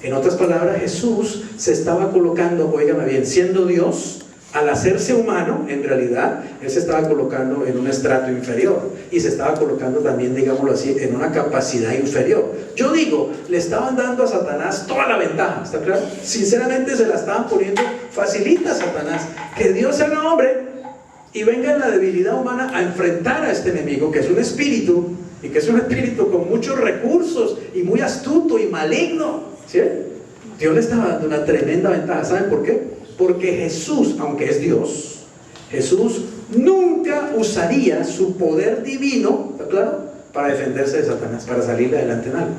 En otras palabras, Jesús se estaba colocando, óigame bien, siendo Dios, al hacerse humano, en realidad, Él se estaba colocando en un estrato inferior y se estaba colocando también, digámoslo así, en una capacidad inferior. Yo digo, le estaban dando a Satanás toda la ventaja, ¿está claro? Sinceramente se la estaban poniendo facilita a Satanás, que Dios sea un hombre y venga en la debilidad humana a enfrentar a este enemigo, que es un espíritu, y que es un espíritu con muchos recursos y muy astuto y maligno, ¿sí? Dios le estaba dando una tremenda ventaja. ¿Saben por qué? Porque Jesús, aunque es Dios, Jesús nunca usaría su poder divino, ¿está claro?, para defenderse de Satanás, para salirle adelante en algo.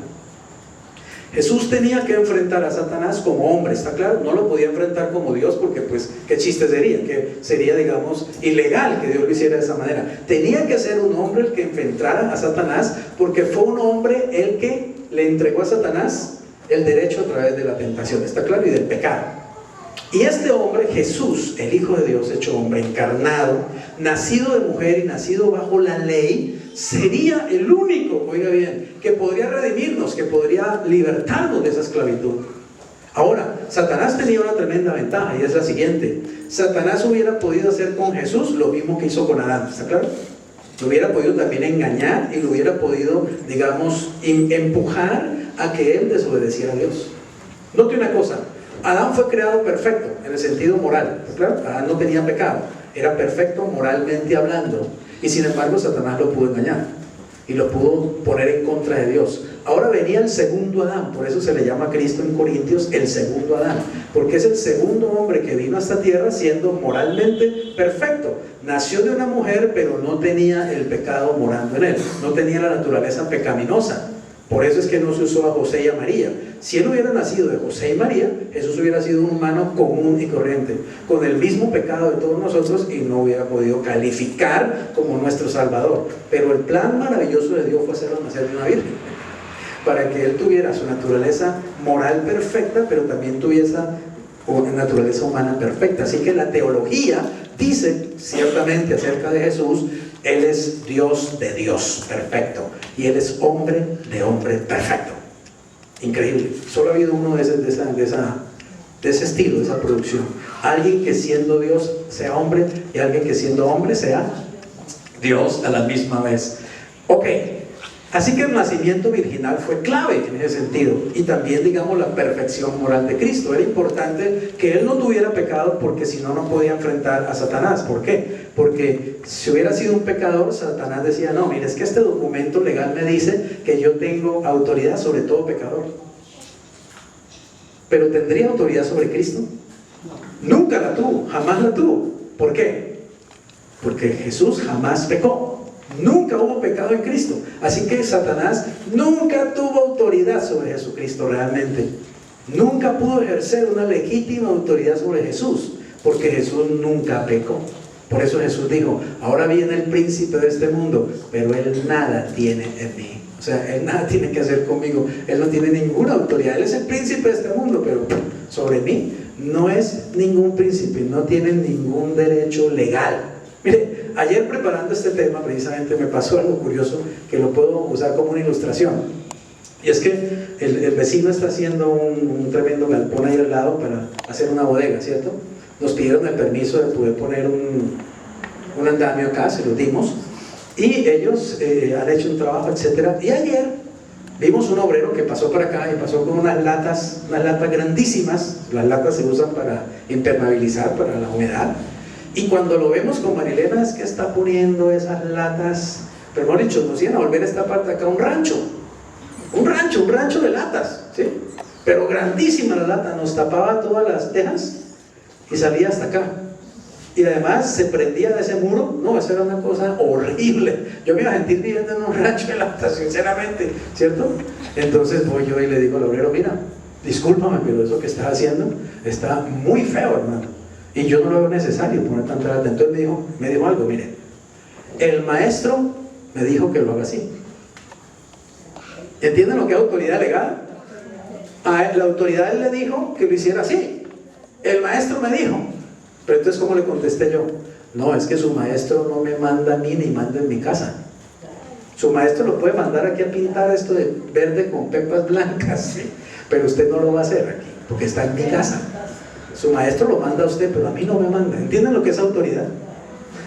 Jesús tenía que enfrentar a Satanás como hombre, ¿está claro? No lo podía enfrentar como Dios porque, pues, ¿qué chiste sería? Que sería, digamos, ilegal que Dios lo hiciera de esa manera. Tenía que ser un hombre el que enfrentara a Satanás, porque fue un hombre el que le entregó a Satanás el derecho a través de la tentación, ¿está claro? Y del pecado. Y este hombre, Jesús, el Hijo de Dios hecho hombre, encarnado, nacido de mujer y nacido bajo la ley, sería el único, oiga bien, que podría redimirnos, que podría libertarnos de esa esclavitud. Ahora, Satanás tenía una tremenda ventaja, y es la siguiente: Satanás hubiera podido hacer con Jesús lo mismo que hizo con Adán, ¿está claro? Lo hubiera podido también engañar y lo hubiera podido, digamos, empujar a que él desobedeciera a Dios. Note una cosa: Adán fue creado perfecto en el sentido moral, ¿claro? Adán no tenía pecado, era perfecto moralmente hablando, y sin embargo Satanás lo pudo engañar y lo pudo poner en contra de Dios. Ahora venía el segundo Adán, por eso se le llama a Cristo en Corintios el segundo Adán, porque es el segundo hombre que vino a esta tierra siendo moralmente perfecto. Nació de una mujer, pero no tenía el pecado morando en él, no tenía la naturaleza pecaminosa. Por eso es que no se usó a José y a María. Si él hubiera nacido de José y María, Jesús hubiera sido un humano común y corriente, con el mismo pecado de todos nosotros, y no hubiera podido calificar como nuestro Salvador. Pero el plan maravilloso de Dios fue hacerlo nacer de una virgen, para que él tuviera su naturaleza moral perfecta, pero también tuviese una naturaleza humana perfecta. Así que la teología dice ciertamente acerca de Jesús: Él es Dios de Dios perfecto, y Él es hombre de hombre perfecto. Increíble. Solo ha habido uno de ese estilo, de esa producción. Alguien que siendo Dios sea hombre, y alguien que siendo hombre sea Dios a la misma vez. Ok, así que el nacimiento virginal fue clave en ese sentido, y también, digamos, la perfección moral de Cristo. Era importante que Él no tuviera pecado, porque si no, no podía enfrentar a Satanás. ¿Por qué? Porque si hubiera sido un pecador, Satanás decía: no, mire, es que este documento legal me dice que yo tengo autoridad sobre todo pecador. ¿Pero tendría autoridad sobre Cristo? Nunca la tuvo, jamás la tuvo. ¿Por qué? Porque Jesús jamás pecó. Nunca hubo pecado en Cristo. Así que Satanás nunca tuvo autoridad sobre Jesucristo realmente. Nunca pudo ejercer una legítima autoridad sobre Jesús, porque Jesús nunca pecó. Por eso Jesús dijo: ahora viene el príncipe de este mundo, pero él nada tiene en mí. O sea, él nada tiene que hacer conmigo. Él no tiene ninguna autoridad. Él es el príncipe de este mundo, pero sobre mí no es ningún príncipe, no tiene ningún derecho legal. Mire, ayer preparando este tema precisamente me pasó algo curioso que lo puedo usar como una ilustración. Y es que el vecino está haciendo un tremendo galpón ahí al lado para hacer una bodega, ¿cierto? Nos pidieron el permiso de poder poner un andamio acá, se lo dimos, y ellos han hecho un trabajo, etcétera. Y ayer vimos un obrero que pasó por acá y pasó con unas latas grandísimas. Las latas se usan para impermeabilizar, para la humedad. Y cuando lo vemos con Marilena, es que está poniendo esas latas, pero hemos dicho, nos iban a volver esta parte de acá un rancho de latas, ¿sí? Pero grandísima la lata, nos tapaba todas las tejas y salía hasta acá. Y además se prendía de ese muro. No, eso era una cosa horrible. Yo me iba a sentir viviendo en un rancho de latas, sinceramente, ¿cierto? Entonces voy yo y le digo al obrero, mira, discúlpame, pero eso que estás haciendo está muy feo, hermano, y yo no lo veo necesario poner tanta lata. Entonces me dijo algo, mire, el maestro me dijo que lo haga así. ¿Entienden lo que es autoridad legal? La autoridad le dijo que lo hiciera así. El maestro me dijo. Pero entonces, ¿cómo le contesté yo? No, es que su maestro no me manda a mí ni manda en mi casa. Su maestro lo puede mandar aquí a pintar esto de verde con pepas blancas, ¿sí? Pero usted no lo va a hacer aquí, porque está en mi casa. Su maestro lo manda a usted, pero a mí no me manda. ¿Entienden lo que es autoridad?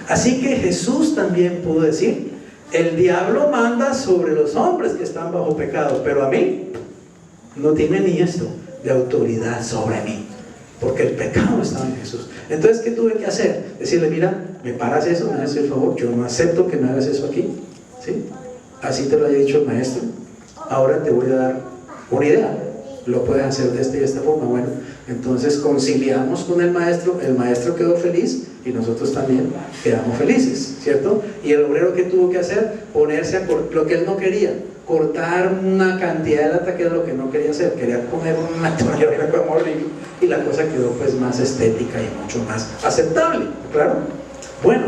Así que Jesús también pudo decir, el diablo manda sobre los hombres que están bajo pecado, pero a mí no tiene ni esto de autoridad sobre mí, porque el pecado estaba en Jesús. Entonces, ¿qué tuve que hacer? Decirle, mira, me paras eso, me haces el favor, yo no acepto que me hagas eso aquí, ¿sí? Así te lo haya dicho el maestro, ahora te voy a dar una idea, lo puedes hacer de esta y de esta forma. Bueno, entonces conciliamos con el maestro quedó feliz y nosotros también quedamos felices, ¿cierto? Y el obrero, ¿qué tuvo que hacer? Ponerse a lo que él no quería, cortar una cantidad de lata, que es lo que no quería hacer, quería poner una toalla como horrible, y la cosa quedó pues más estética y mucho más aceptable, claro. Bueno,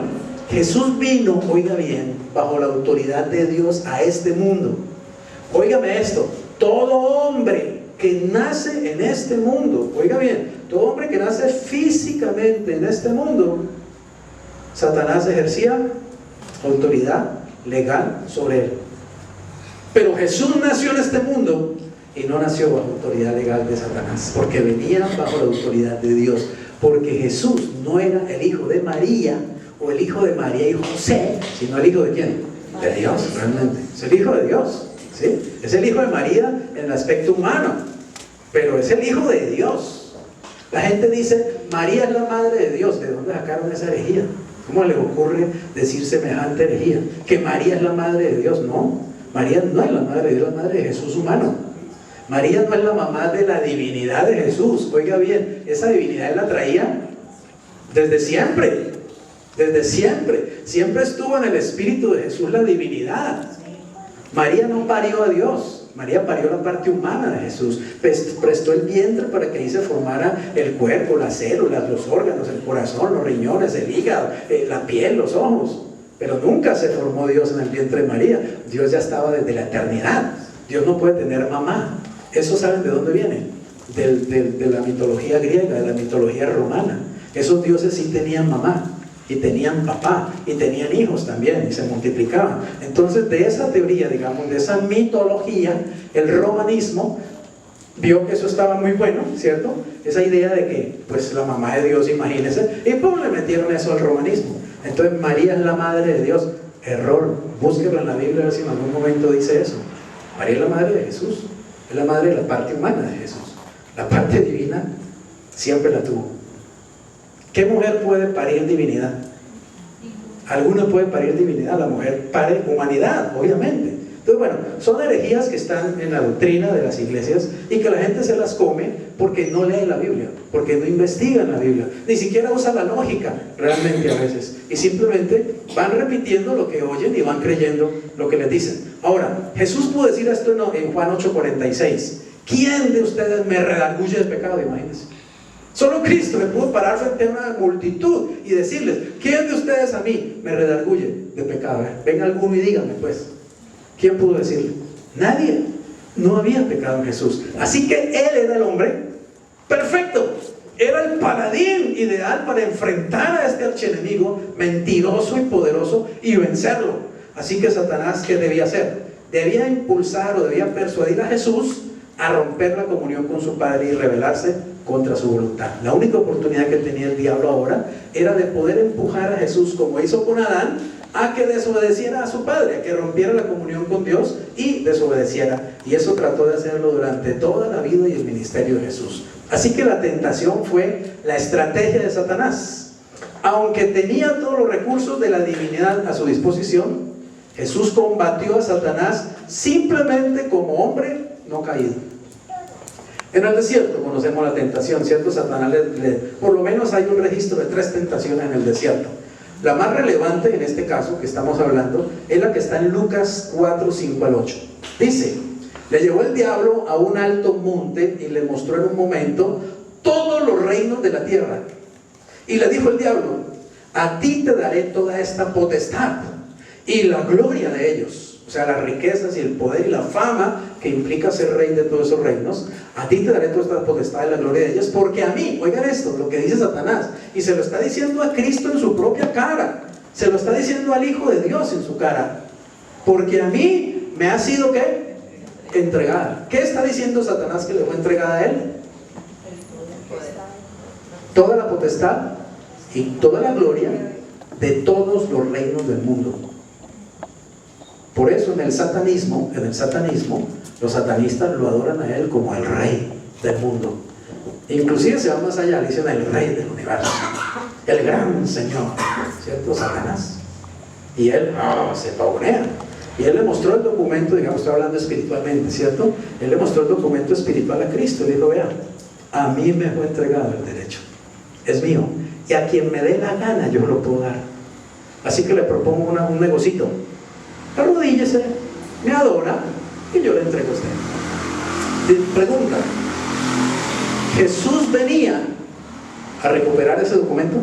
Jesús vino, oiga bien, bajo la autoridad de Dios a este mundo. Óigame esto, todo hombre que nace en este mundo, oiga bien, todo hombre que nace físicamente en este mundo, Satanás ejercía autoridad legal sobre él. Pero Jesús nació en este mundo y no nació bajo autoridad legal de Satanás, porque venía bajo la autoridad de Dios, porque Jesús no era el hijo de María o el hijo de María y José, sino el hijo de ¿quién? De Dios, realmente. Es el hijo de Dios, ¿sí? Es el hijo de María en el aspecto humano, pero es el hijo de Dios. La gente dice, María es la madre de Dios. ¿De dónde sacaron esa herejía? ¿Cómo les ocurre decir semejante herejía? Que María es la madre de Dios. No, María no es la madre de Dios, la madre de Jesús humano. María no es la mamá de la divinidad de Jesús. Oiga bien, esa divinidad él la traía desde siempre. Desde siempre. Siempre estuvo en el espíritu de Jesús la divinidad. María no parió a Dios. María parió la parte humana de Jesús, prestó el vientre para que ahí se formara el cuerpo, las células, los órganos, el corazón, los riñones, el hígado, la piel, los ojos. Pero nunca se formó Dios en el vientre de María. Dios ya estaba desde la eternidad. Dios no puede tener mamá. ¿Eso saben de dónde viene? De la mitología griega, de la mitología romana. Esos dioses sí tenían mamá, y tenían papá, y tenían hijos también, y se multiplicaban. Entonces, de esa teoría, digamos, de esa mitología, el romanismo vio que eso estaba muy bueno, ¿cierto? Esa idea de que, pues, la mamá de Dios, imagínense, y pues le metieron eso al romanismo. Entonces, María es la madre de Dios. Error, búsquelo en la Biblia a ver si en algún momento dice eso. María es la madre de Jesús, es la madre de la parte humana de Jesús. La parte divina siempre la tuvo. ¿Qué mujer puede parir divinidad? ¿Alguna puede parir divinidad? La mujer pare humanidad, obviamente. Entonces, bueno, son herejías que están en la doctrina de las iglesias y que la gente se las come porque no lee la Biblia, porque no investigan la Biblia, ni siquiera usa la lógica realmente a veces, y simplemente van repitiendo lo que oyen y van creyendo lo que les dicen. Ahora, Jesús pudo decir esto en Juan 8:46. ¿Quién de ustedes me redarguye de pecado? Imagínense. Solo Cristo le pudo parar frente a una multitud y decirles, ¿quién de ustedes a mí me redarguye de pecado? A ver, venga alguno y dígame pues. ¿Quién pudo decirle? Nadie. No había pecado en Jesús. Así que Él era el hombre perfecto. Era el el paladín ideal para enfrentar a este archienemigo mentiroso y poderoso y vencerlo. Así que Satanás, ¿qué debía hacer? Debía impulsar o debía persuadir a Jesús a romper la comunión con su Padre y rebelarse contra su voluntad. La única oportunidad que tenía el diablo ahora era de poder empujar a Jesús, como hizo con Adán, a que desobedeciera a su Padre, a que rompiera la comunión con Dios y desobedeciera. Y eso trató de hacerlo durante toda la vida y el ministerio de Jesús. Así que la tentación fue la estrategia de Satanás. Aunque tenía todos los recursos de la divinidad a su disposición, Jesús combatió a Satanás simplemente como hombre no caído. En el desierto conocemos la tentación, ¿cierto? Satanás por lo menos hay un registro de 3 tentaciones en el desierto. La más relevante en este caso que estamos hablando es la que está en Lucas 4, 5 al 8. Dice: le llevó el diablo a un alto monte y le mostró en un momento todos los reinos de la tierra. Y le dijo el diablo: a ti te daré toda esta potestad y la gloria de ellos. O sea, las riquezas y el poder y la fama que implica ser rey de todos esos reinos. A ti te daré toda esta potestad y la gloria de ellos, porque a mí, oigan esto, lo que dice Satanás, y se lo está diciendo a Cristo en su propia cara, se lo está diciendo al Hijo de Dios en su cara, porque a mí me ha sido, ¿qué? Entregada. ¿Qué está diciendo Satanás que le fue entregada a él? Toda la potestad y toda la gloria de todos los reinos del mundo. Por eso en el satanismo, los satanistas lo adoran a él como el rey del mundo. Inclusive se va más allá, le dicen el rey del universo, el gran señor, ¿cierto? Satanás. Y él se pavonea. Y él le mostró el documento, digamos, estoy hablando espiritualmente, ¿cierto? Él le mostró el documento espiritual a Cristo y dijo: vea, a mí me fue entregado el derecho, es mío, y a quien me dé la gana yo lo puedo dar. Así que le propongo un negocito: arrodíllese, me adora y yo le entrego a usted. Pregunta: ¿Jesús venía a recuperar ese documento?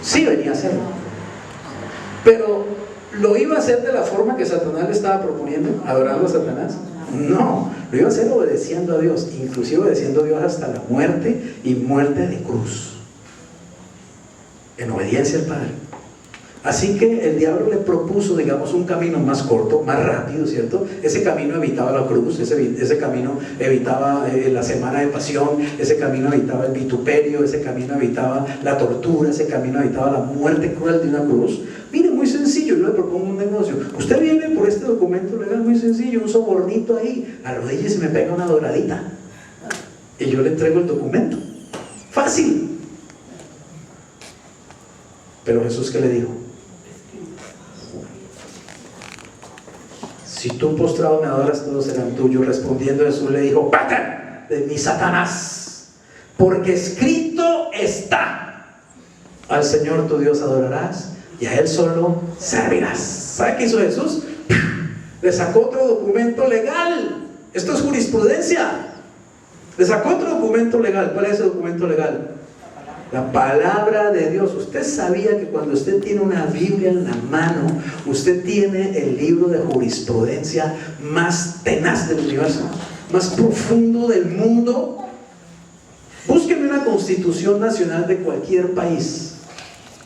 Sí, venía a hacerlo, pero ¿lo iba a hacer de la forma que Satanás le estaba proponiendo, adorando a Satanás? No, lo iba a hacer obedeciendo a Dios, inclusive obedeciendo a Dios hasta la muerte, y muerte de cruz, en obediencia al Padre. Así que el diablo le propuso, digamos, un camino más corto, más rápido, ¿cierto? Ese camino evitaba la cruz, ese camino evitaba la semana de pasión, ese camino evitaba el vituperio, ese camino evitaba la tortura, ese camino evitaba la muerte cruel de una cruz. Mire, muy sencillo, yo le propongo un negocio. Usted viene por este documento legal muy sencillo, un sobornito ahí, arrodíllese y me pega una doradita, y yo le entrego el documento. Fácil. Pero Jesús, ¿qué le dijo? Si tú postrado me adoras, todos serán tuyos. Respondiendo Jesús le dijo: vete de mí, Satanás, porque escrito está: al Señor tu Dios adorarás y a Él solo servirás. ¿Sabe qué hizo Jesús? Le sacó otro documento legal. Esto es jurisprudencia. Le sacó otro documento legal. ¿Cuál es ese documento legal? La palabra de Dios. Usted sabía que cuando usted tiene una Biblia en la mano, usted tiene el libro de jurisprudencia más tenaz del universo, más profundo del mundo. Búsqueme una constitución nacional de cualquier país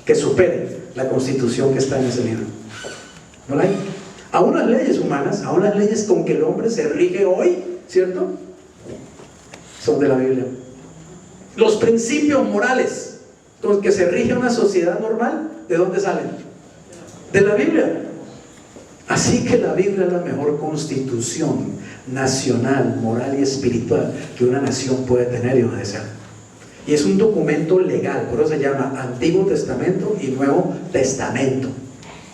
que supere la constitución que está en ese libro. ¿No la hay? Aún las leyes humanas, aún las leyes con que el hombre se rige hoy, ¿cierto?, son de la Biblia. Los principios morales con los que se rige una sociedad normal, ¿de dónde salen? De la Biblia. Así que la Biblia es la mejor constitución nacional, moral y espiritual que una nación puede tener y obedecer. Y es un documento legal, por eso se llama Antiguo Testamento y Nuevo Testamento.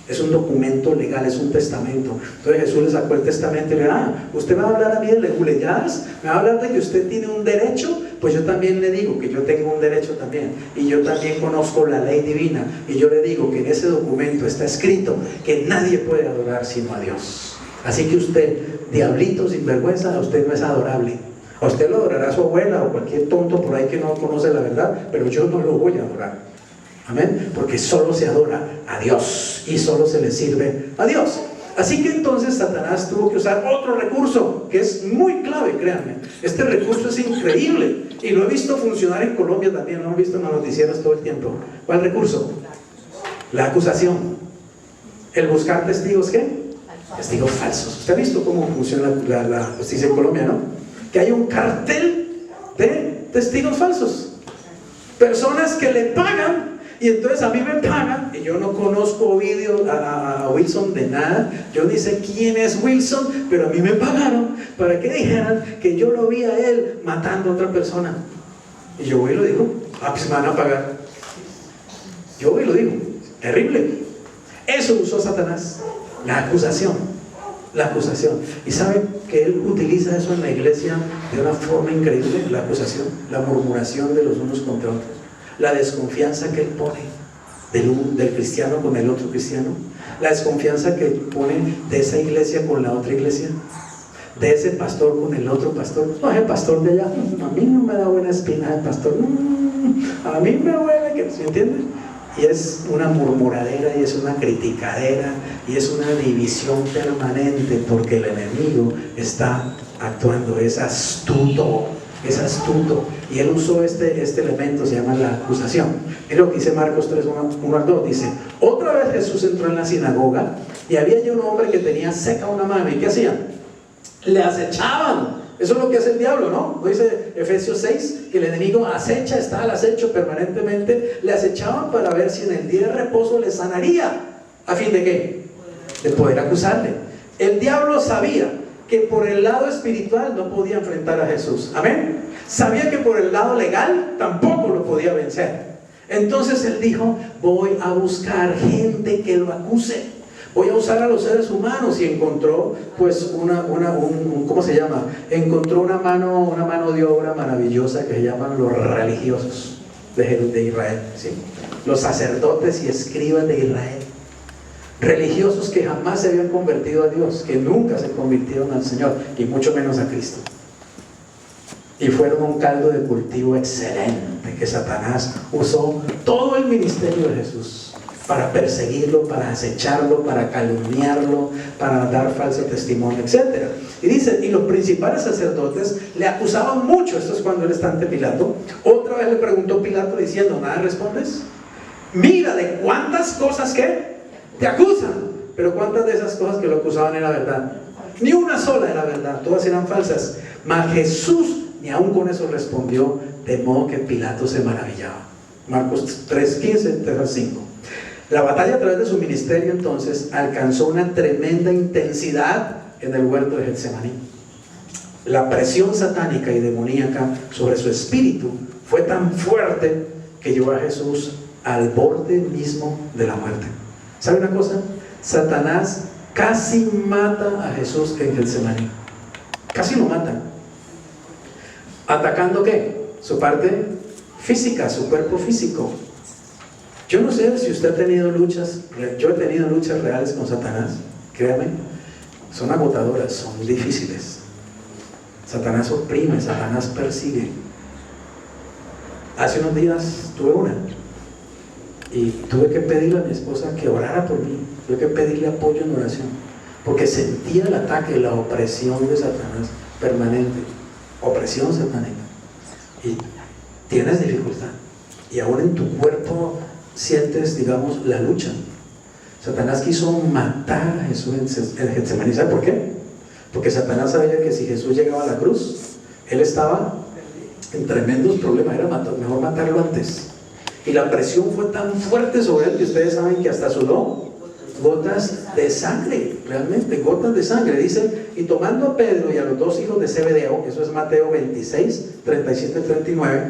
Es un documento legal, es un testamento. Entonces Jesús le sacó el testamento y le dijo: usted va a hablar a mí de leguleyadas, me va a hablar de que usted tiene un derecho, pues yo también le digo que yo tengo un derecho también, y yo también conozco la ley divina, y yo le digo que en ese documento está escrito que nadie puede adorar sino a Dios. Así que usted, diablito sinvergüenza, a usted no es adorable. A usted lo adorará su abuela o cualquier tonto por ahí que no conoce la verdad, pero yo no lo voy a adorar. Amén, porque solo se adora a Dios y solo se le sirve a Dios. Así que entonces Satanás tuvo que usar otro recurso que es muy clave, créanme. Este recurso es increíble y lo he visto funcionar en Colombia también, lo he visto en los noticieros todo el tiempo. ¿Cuál recurso? La acusación. El buscar testigos, ¿qué? Testigos falsos. ¿Usted ha visto cómo funciona la justicia en Colombia, no? Que hay un cartel de testigos falsos. Personas que le pagan. Y entonces a mí me pagan, y yo no conozco a Wilson de nada, yo ni sé quién es Wilson, pero a mí me pagaron para que dijeran que yo lo vi a él matando a otra persona. Y yo voy y lo digo, pues me van a pagar. Yo voy y lo digo, terrible. Eso usó Satanás, la acusación. La acusación. Y saben que él utiliza eso en la iglesia de una forma increíble, la acusación, la murmuración de los unos contra otros. La desconfianza que él pone del cristiano con el otro cristiano, la desconfianza que pone de esa iglesia con la otra iglesia, de ese pastor con el otro pastor. No, el pastor de allá, a mí no me da buena espina el pastor, a mí me huele, que ¿se entiende? Y es una murmuradera, y es una criticadera, y es una división permanente, porque el enemigo está actuando, es astuto. Es astuto, y él usó este elemento, se llama la acusación. Es lo que dice Marcos 3, 1 al 2, dice: otra vez Jesús entró en la sinagoga, y había allí un hombre que tenía seca una mano. ¿Y qué hacían? Le acechaban. Eso es lo que hace el diablo, ¿no? ¿No dice Efesios 6? Que el enemigo acecha, está al acecho permanentemente. Le acechaban para ver si en el día de reposo le sanaría. ¿A fin de qué? De poder acusarle. El diablo sabía que por el lado espiritual no podía enfrentar a Jesús. Amén. Sabía que por el lado legal tampoco lo podía vencer. Entonces él dijo: voy a buscar gente que lo acuse. Voy a usar a los seres humanos. Y encontró pues ¿cómo se llama? Encontró una mano de obra maravillosa que se llaman los religiosos de Israel, ¿sí? Los sacerdotes y escribas de Israel. Religiosos que jamás se habían convertido a Dios, que nunca se convirtieron al Señor, y mucho menos a Cristo. Y fueron un caldo de cultivo excelente que Satanás usó todo el ministerio de Jesús para perseguirlo, para acecharlo, para calumniarlo, para dar falso testimonio, etc. Y dice, y los principales sacerdotes le acusaban mucho. Esto es cuando él está ante Pilato. Otra vez le preguntó Pilato diciendo: ¿nada respondes? Mira, de cuántas cosas que te acusan, pero cuántas de esas cosas que lo acusaban era verdad. Ni una sola era verdad, todas eran falsas. Mas Jesús ni aún con eso respondió, de modo que Pilato se maravillaba. Marcos 3:15, 3-5. La batalla a través de su ministerio entonces alcanzó una tremenda intensidad en el huerto de Getsemaní. La presión satánica y demoníaca sobre su espíritu fue tan fuerte que llevó a Jesús al borde mismo de la muerte. ¿Sabe una cosa? Satanás casi mata a Jesús en Getsemaní. Casi lo mata. ¿Atacando qué? Su parte física, su cuerpo físico. Yo no sé si usted ha tenido luchas. Yo he tenido luchas reales con Satanás. Créame, son agotadoras, son difíciles. Satanás oprime, Satanás persigue. Hace unos días tuve una, y tuve que pedirle a mi esposa que orara por mí. Tuve que pedirle apoyo en oración, porque sentía el ataque, la opresión de Satanás permanente. Opresión satánica. Y tienes dificultad, y ahora en tu cuerpo sientes, digamos, la lucha. Satanás quiso matar a Jesús en Getsemaní. ¿Sabe por qué? Porque Satanás sabía que si Jesús llegaba a la cruz, él estaba en tremendos problemas. Era mejor matarlo antes. Y la presión fue tan fuerte sobre él que ustedes saben que hasta sudó gotas de sangre, realmente gotas de sangre. Dice: y tomando a Pedro y a los dos hijos de Zebedeo, eso es Mateo 26, 37 y 39,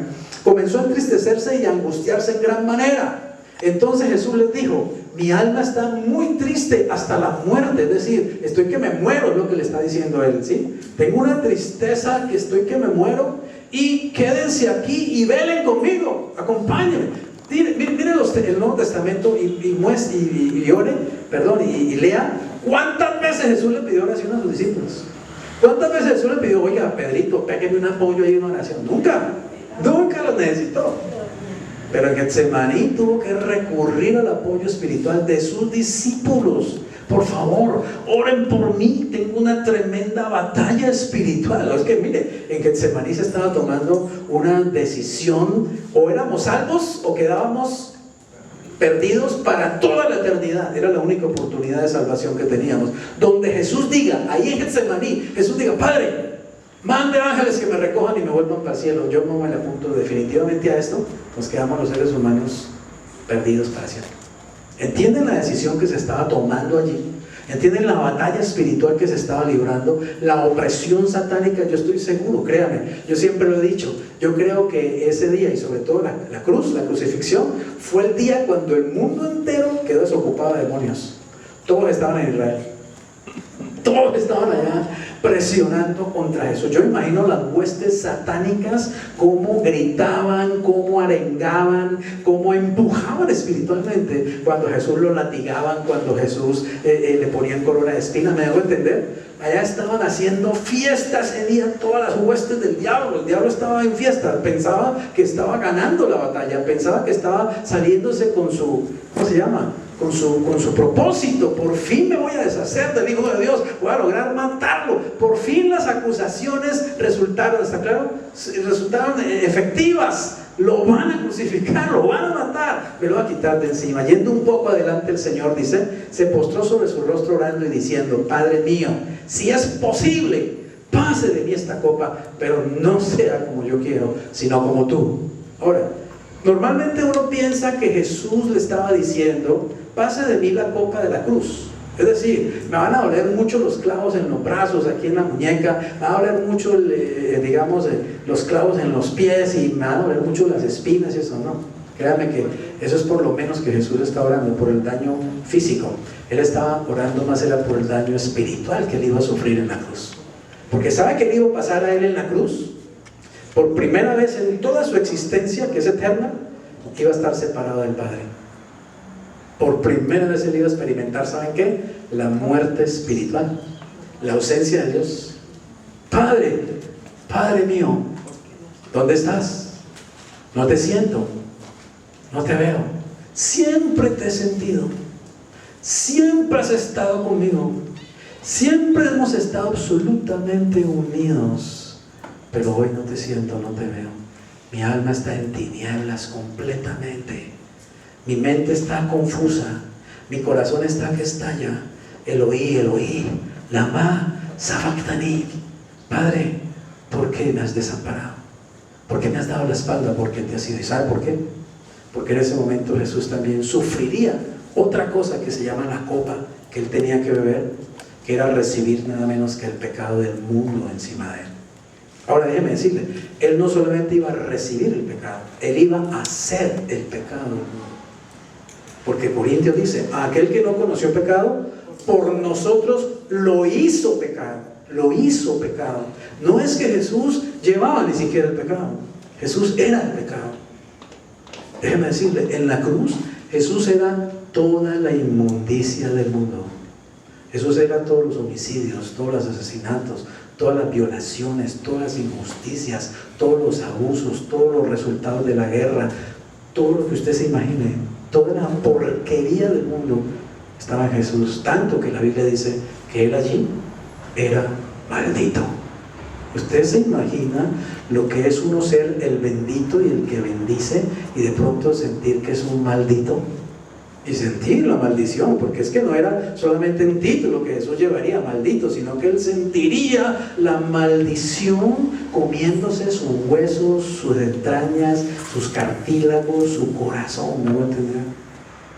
comenzó a entristecerse y a angustiarse en gran manera. Entonces Jesús les dijo: mi alma está muy triste hasta la muerte. Es decir, estoy que me muero, es lo que le está diciendo él, ¿sí? Tengo una tristeza que estoy que me muero, y quédense aquí y velen conmigo, acompáñenme. Miren el Nuevo Testamento y oren, y lea cuántas veces Jesús le pidió oración a sus discípulos. ¿Cuántas veces Jesús le pidió: oiga, Pedrito, pégame un apoyo ahí, una oración? Nunca lo necesitó. Pero en Getsemaní tuvo que recurrir al apoyo espiritual de sus discípulos por favor, oren por mí, tengo una tremenda batalla espiritual. Es que mire, en Getsemaní se estaba tomando una decisión: o éramos salvos o quedábamos perdidos para toda la eternidad. Era la única oportunidad de salvación que teníamos. Donde Jesús diga, ahí en Getsemaní, Jesús diga: Padre, mande ángeles que me recojan y me vuelvan para el cielo, yo no me le apunto definitivamente a esto, nos quedamos los seres humanos perdidos para siempre. ¿Entienden la decisión que se estaba tomando allí? ¿Entienden la batalla espiritual que se estaba librando? La opresión satánica, yo estoy seguro, créame, yo siempre lo he dicho, yo creo que ese día, y sobre todo la cruz, la crucifixión, fue el día cuando el mundo entero quedó desocupado de demonios. Todos estaban en Israel, todos estaban allá presionando contra eso. Yo imagino las huestes satánicas cómo gritaban, cómo arengaban, cómo empujaban espiritualmente cuando Jesús lo latigaban, cuando Jesús le ponían corona de espinas. ¿Me dejo entender? Allá estaban haciendo fiestas ese día todas las huestes del diablo. El diablo estaba en fiesta, pensaba que estaba ganando la batalla, pensaba que estaba saliéndose con su, ¿cómo se llama?, con su propósito. Por fin me voy a deshacer del Hijo de Dios, voy a lograr matarlo. Por fin las acusaciones resultaron, ¿está claro?, resultaron efectivas. Lo van a crucificar, lo van a matar, me lo va a quitar de encima. Yendo un poco adelante, el Señor dice, se postró sobre su rostro orando y diciendo: Padre mío, si es posible, pase de mí esta copa, pero no sea como yo quiero, sino como tú. Ahora, normalmente uno piensa que Jesús le estaba diciendo: pase de mí la copa de la cruz. Es decir, me van a doler mucho los clavos en los brazos, aquí en la muñeca, me van a doler mucho, los clavos en los pies, y me van a doler mucho las espinas y eso. No, créanme que eso es por lo menos que Jesús está orando, por el daño físico. Él estaba orando más, era por el daño espiritual que él iba a sufrir en la cruz. Porque ¿sabe qué le iba a pasar a él en la cruz? Por primera vez en toda su existencia, que es eterna, iba a estar separado del Padre. Por primera vez él iba a experimentar, ¿saben qué? La muerte espiritual, la ausencia de Dios. Padre, Padre mío, ¿dónde estás? No te siento, no te veo. Siempre te he sentido, siempre has estado conmigo, siempre hemos estado absolutamente unidos, pero hoy no te siento, no te veo. Mi alma está en tinieblas completamente. Mi mente está confusa, mi corazón está que estalla. Eloí, Eloí, lama sabactani. Padre, ¿por qué me has desamparado? ¿Por qué me has dado la espalda? ¿Por qué te has ido? ¿Y sabe por qué? Porque en ese momento Jesús también sufriría otra cosa que se llama la copa que él tenía que beber, que era recibir nada menos que el pecado del mundo encima de él. Ahora déjeme decirle, él no solamente iba a recibir el pecado, él iba a hacer el pecado del mundo. Porque Corintios dice: a aquel que no conoció pecado, por nosotros lo hizo pecado. Lo hizo pecado. No es que Jesús llevaba ni siquiera el pecado, Jesús era el pecado. Déjeme decirle, en la cruz Jesús era toda la inmundicia del mundo. Jesús era todos los homicidios, todos los asesinatos, todas las violaciones, todas las injusticias, todos los abusos, todos los resultados de la guerra, todo lo que usted se imagine. Toda la porquería del mundo estaba en Jesús, tanto que la Biblia dice que él allí era maldito. ¿Usted se imagina lo que es uno ser el bendito y el que bendice, y de pronto sentir que es un maldito? Y sentir la maldición, porque es que no era solamente un título que Jesús llevaría, maldito, sino que él sentiría la maldición comiéndose sus huesos, sus entrañas, sus cartílagos, su corazón. ¿Me voy a entender?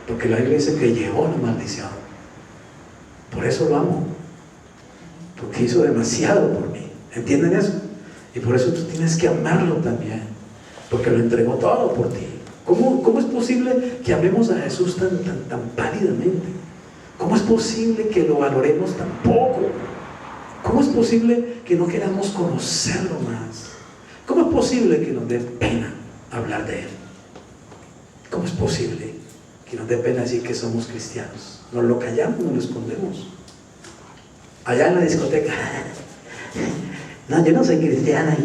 Porque la Biblia dice que llevó la maldición. Por eso lo amo, porque hizo demasiado por mí. ¿Entienden eso? Y por eso tú tienes que amarlo también, porque lo entregó todo por ti. ¿Cómo es posible que amemos a Jesús tan pálidamente? ¿Cómo es posible que lo valoremos tan poco? ¿Cómo es posible que no queramos conocerlo más? ¿Cómo es posible que nos dé pena hablar de Él? ¿Cómo es posible que nos dé pena decir que somos cristianos? Nos lo callamos, nos lo escondemos. Allá en la discoteca: no, yo no soy cristiana.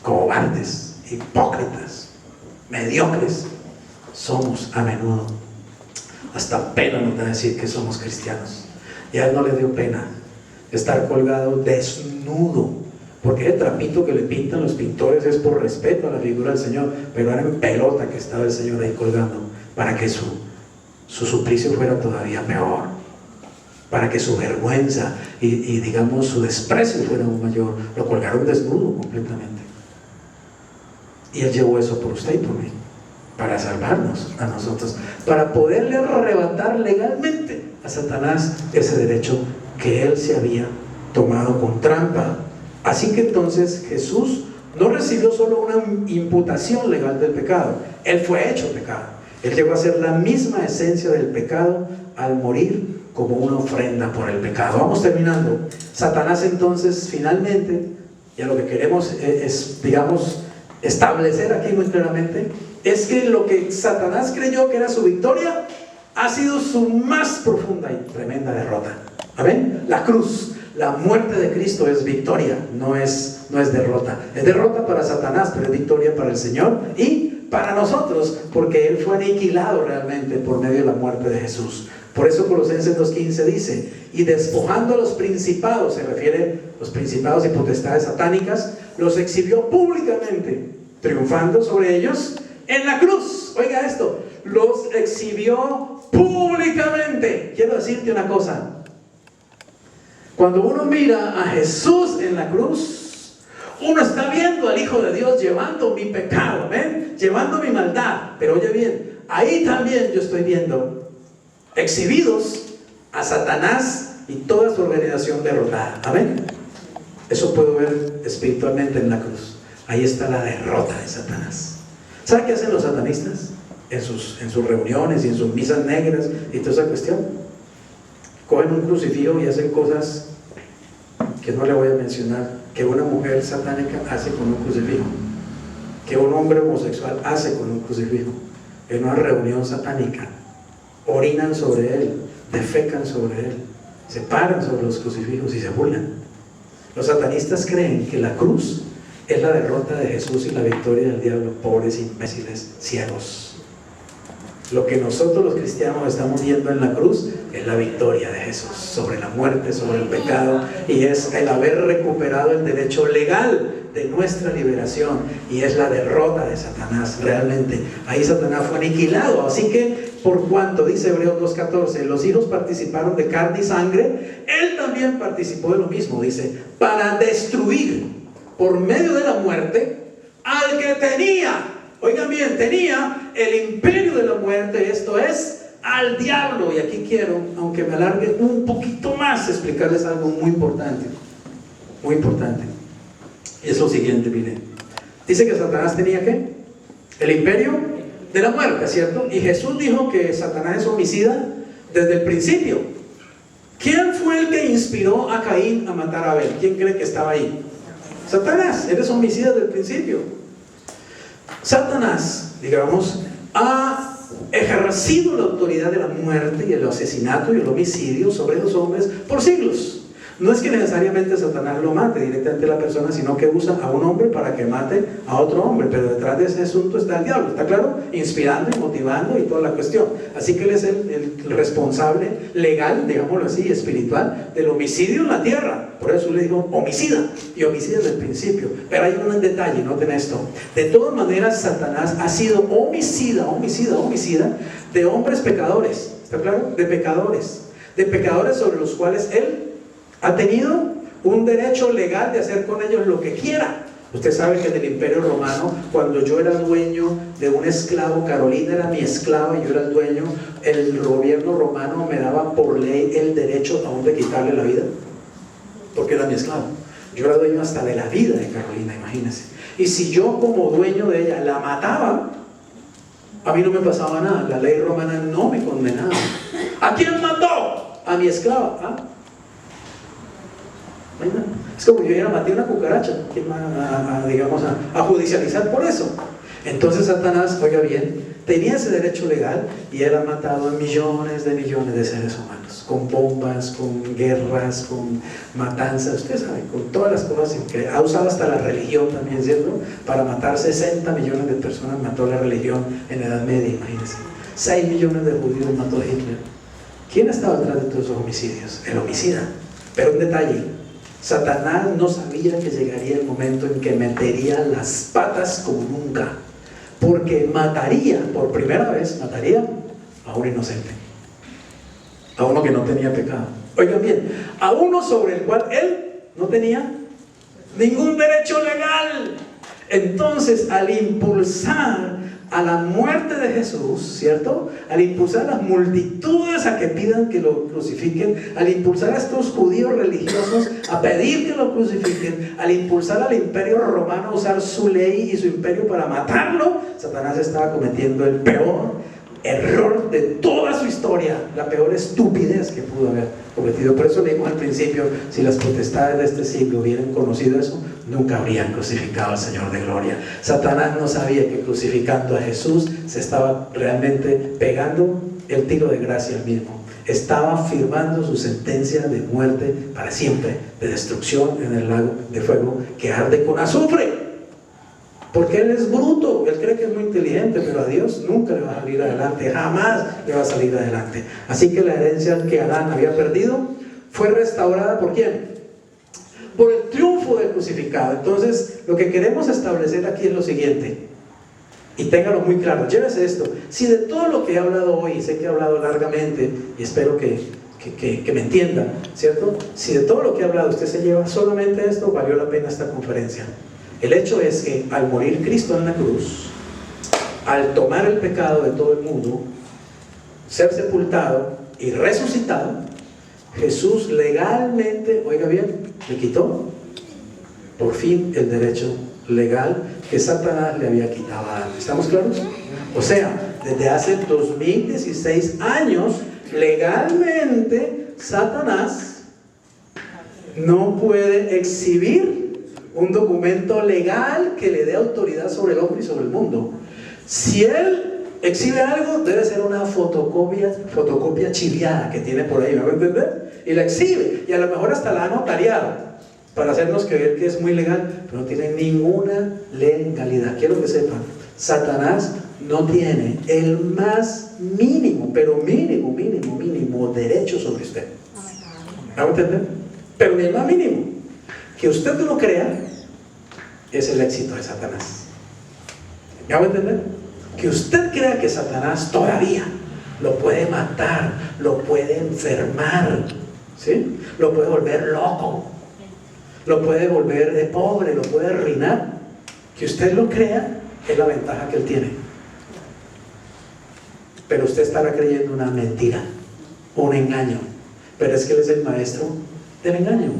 Cobardes, hipócritas, mediocres somos a menudo. hasta pena nos da decir que somos cristianos. Y a él no le dio pena estar colgado desnudo, porque el trapito que le pintan los pintores es por respeto a la figura del Señor, pero era en pelota que estaba el Señor ahí colgando, para que su suplicio fuera todavía peor, para que su vergüenza y digamos su desprecio fuera aún mayor. Lo colgaron desnudo completamente, y Él llevó eso por usted y por mí, para salvarnos a nosotros, para poderle arrebatar legalmente a Satanás ese derecho que Él se había tomado con trampa. Así que entonces Jesús no recibió solo una imputación legal del pecado, Él fue hecho pecado. Él llegó a ser la misma esencia del pecado al morir como una ofrenda por el pecado. Vamos terminando. Satanás entonces finalmente, ya lo que queremos es digamos establecer aquí muy claramente, es que lo que Satanás creyó que era su victoria ha sido su más profunda y tremenda derrota. Amén. La cruz, la muerte de Cristo es victoria, no es derrota. Es derrota para Satanás, pero es victoria para el Señor y para nosotros, porque Él fue aniquilado realmente por medio de la muerte de Jesús. Por eso Colosenses 2:15 dice: y despojando a los principados, se refiere a los principados y potestades satánicas, los exhibió públicamente, triunfando sobre ellos en la cruz. Oiga esto, los exhibió públicamente. Quiero decirte una cosa: cuando uno mira a Jesús en la cruz, uno está viendo al Hijo de Dios llevando mi pecado, ¿ven? Llevando mi maldad. Pero oye bien, ahí también yo estoy viendo exhibidos a Satanás y toda su organización derrotada. Amén. Eso puedo ver espiritualmente en la cruz. Ahí está la derrota de Satanás. ¿Sabe qué hacen los satanistas? En sus reuniones y en sus misas negras y toda esa cuestión. Cogen un crucifijo y hacen cosas que no le voy a mencionar, que una mujer satánica hace con un crucifijo, que un hombre homosexual hace con un crucifijo, en una reunión satánica. Orinan sobre él, defecan sobre él, se paran sobre los crucifijos y se burlan. Los satanistas creen que la cruz es la derrota de Jesús y la victoria del diablo. Pobres imbéciles ciegos. Lo que nosotros los cristianos estamos viendo en la cruz es la victoria de Jesús sobre la muerte, sobre el pecado, y es el haber recuperado el derecho legal de nuestra liberación, y es la derrota de Satanás. Realmente ahí Satanás fue aniquilado. Así que por cuanto, dice Hebreos 2:14, los hijos participaron de carne y sangre, Él también participó de lo mismo, dice, para destruir por medio de la muerte al que tenía, oigan bien, tenía el imperio de la muerte, esto es, al diablo. Y aquí quiero, aunque me alargue un poquito más, explicarles algo muy importante. Muy importante. Es lo siguiente, miren. Dice que Satanás tenía ¿qué? El imperio de la muerte, ¿cierto? Y Jesús dijo que Satanás es homicida desde el principio. ¿Quién fue el que inspiró a Caín a matar a Abel? ¿Quién cree que estaba ahí? Satanás. Él es homicida desde el principio. Satanás, digamos, ha ejercido la autoridad de la muerte y el asesinato y el homicidio sobre los hombres por siglos. No es que necesariamente Satanás lo mate directamente a la persona, sino que usa a un hombre para que mate a otro hombre. Pero detrás de ese asunto está el diablo, ¿está claro? Inspirando y motivando y toda la cuestión. Así que él es el responsable legal, digámoslo así, espiritual, del homicidio en la tierra. Por eso le digo homicida, y homicida desde el principio. Pero hay un detalle, noten esto. De todas maneras, Satanás ha sido homicida de hombres pecadores, ¿está claro? De pecadores sobre los cuales él ha tenido un derecho legal de hacer con ellos lo que quiera. Usted sabe que en el Imperio Romano, cuando yo era dueño de un esclavo, Carolina era mi esclava y yo era el dueño, el gobierno romano me daba por ley el derecho aún de quitarle la vida, porque era mi esclavo. Yo era dueño hasta de la vida de Carolina, imagínense. Y si yo como dueño de ella la mataba, a mí no me pasaba nada. La ley romana no me condenaba. ¿A quién mató? A mi esclava. ¿Ah? Es como yo ya maté una cucaracha. ¿Quién va digamos, a judicializar por eso? Entonces Satanás, oiga bien, tenía ese derecho legal y él ha matado a millones de seres humanos, con bombas, con guerras, con matanzas, usted sabe, con todas las cosas que ha usado hasta la religión también, ¿cierto? Para matar 60 millones de personas mató la religión en la Edad Media, imagínense. 6 millones de judíos mató Hitler. ¿Quién estaba detrás de todos esos homicidios? El homicida. Pero un detalle, Satanás no sabía que llegaría el momento en que metería las patas como nunca, porque mataría, por primera vez, mataría a un inocente, a uno que no tenía pecado. Oigan bien, a uno sobre el cual él no tenía ningún derecho legal. Entonces, al impulsar a la muerte de Jesús, ¿cierto? Al impulsar a las multitudes a que pidan que lo crucifiquen, al impulsar a estos judíos religiosos a pedir que lo crucifiquen, al impulsar al imperio romano a usar su ley y su imperio para matarlo, Satanás estaba cometiendo el peor error de toda su historia, la peor estupidez que pudo haber cometido. Por eso leímos al principio, si las potestades de este siglo hubieran conocido eso, nunca habrían crucificado al Señor de gloria. Satanás no sabía que crucificando a Jesús se estaba realmente pegando el tiro de gracia al mismo. Estaba firmando su sentencia de muerte para siempre, de destrucción en el lago de fuego que arde con azufre. Porque él es bruto, él cree que es muy inteligente, pero a Dios nunca le va a salir adelante, jamás le va a salir adelante. Así que la herencia que Adán había perdido fue restaurada ¿por quién? Por el triunfo del crucificado. Entonces, lo que queremos establecer aquí es lo siguiente, y téngalo muy claro, llévese esto. Si de todo lo que he hablado hoy, sé que he hablado largamente, y espero que me entienda, ¿cierto? Si de todo lo que he hablado usted se lleva solamente esto, valió la pena esta conferencia. El hecho es que al morir Cristo en la cruz, al tomar el pecado de todo el mundo, ser sepultado y resucitado, Jesús legalmente, oiga bien, le quitó por fin el derecho legal que Satanás le había quitado a Adán. ¿Estamos claros? O sea, desde hace 2016 años, legalmente Satanás no puede exhibir un documento legal que le dé autoridad sobre el hombre y sobre el mundo. Si él exhibe algo, debe ser una fotocopia chiviada que tiene por ahí, ¿me va a entender? Y la exhibe, y a lo mejor hasta la ha notariado para hacernos creer que es muy legal, pero no tiene ninguna legalidad. Quiero que sepan, Satanás no tiene el más mínimo, pero mínimo derecho sobre usted. ¿Me va a entender? Pero ni el más mínimo. Que usted no lo crea es el éxito de Satanás. ¿Me hago entender? Que usted crea que Satanás todavía lo puede matar, lo puede enfermar, ¿sí? Lo puede volver loco, lo puede volver pobre, lo puede arruinar. Que usted lo crea es la ventaja que él tiene. Pero usted estará creyendo una mentira, un engaño. Pero es que él es el maestro del engaño.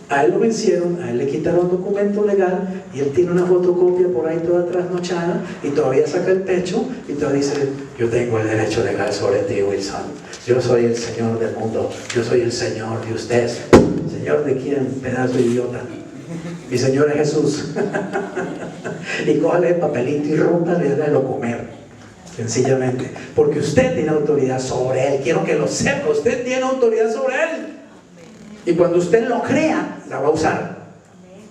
A él lo vencieron, a él le quitaron documento legal y él tiene una fotocopia por ahí toda trasnochada y todavía saca el pecho y todavía dice: yo tengo el derecho legal sobre ti, Wilson. Yo soy el Señor del mundo, yo soy el Señor de ustedes. ¿Señor de quién? Pedazo de idiota. Mi Señor es Jesús. Y cójale el papelito y rómpale y hágalo comer. Sencillamente, porque usted tiene autoridad sobre él. Quiero que lo sepa, usted tiene autoridad sobre él. Y cuando usted lo crea, la va a usar.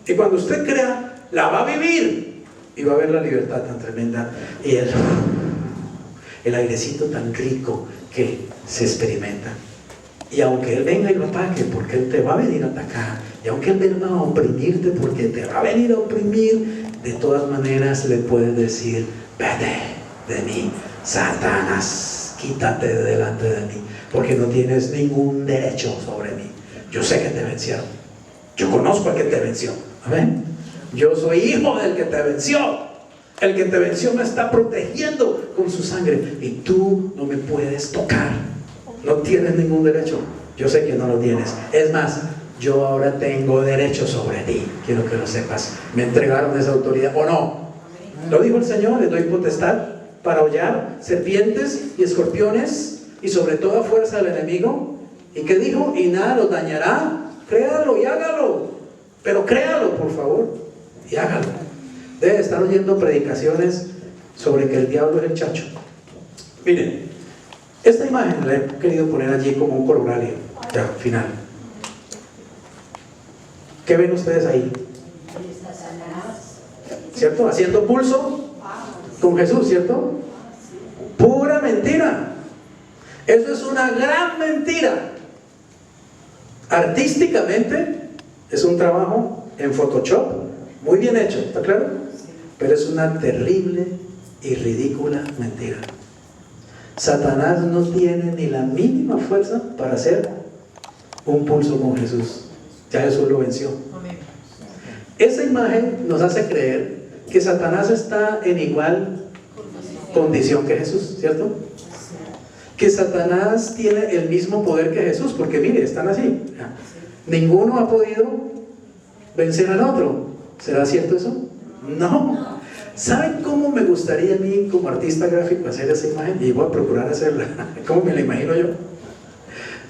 Y cuando usted crea, la va a vivir. Y va a ver la libertad tan tremenda y el airecito tan rico que se experimenta. Y aunque él venga y lo ataque, porque él te va a venir a atacar, y aunque él venga a oprimirte, porque te va a venir a oprimir, de todas maneras le puedes decir: vete de mí, Satanás, quítate de delante de mí, porque no tienes ningún derecho sobre mí. Yo sé que te vencieron, yo conozco al que te venció, amén. Yo soy hijo del que te venció. El que te venció me está protegiendo con su sangre y tú no me puedes tocar. No tienes ningún derecho. Yo sé que no lo tienes. Es más, yo ahora tengo derecho sobre ti. Quiero que lo sepas. Me entregaron esa autoridad, ¿o no? Lo dijo el Señor: les doy potestad para hollar serpientes y escorpiones y sobre toda fuerza del enemigo. ¿Y qué dijo? Y nada los dañará. Créalo y hágalo. Pero créalo, por favor, y hágalo. Debe estar oyendo predicaciones sobre que el diablo es el chacho. Miren, esta imagen la he querido poner allí como un corolario, ya, final. ¿Qué ven ustedes ahí? ¿Cierto? Haciendo pulso con Jesús, ¿cierto? Pura mentira. Eso es una gran mentira. Artísticamente es un trabajo en Photoshop muy bien hecho, ¿está claro? Pero es una terrible y ridícula mentira. Satanás no tiene ni la mínima fuerza para hacer un pulso con Jesús. Ya Jesús lo venció. Esa imagen nos hace creer que Satanás está en igual condición que Jesús, ¿cierto? Que Satanás tiene el mismo poder que Jesús, porque mire, están así. Ninguno ha podido vencer al otro. ¿Será cierto eso? No. ¿Saben cómo me gustaría a mí como artista gráfico hacer esa imagen? Y voy a procurar hacerla. ¿Cómo me la imagino yo?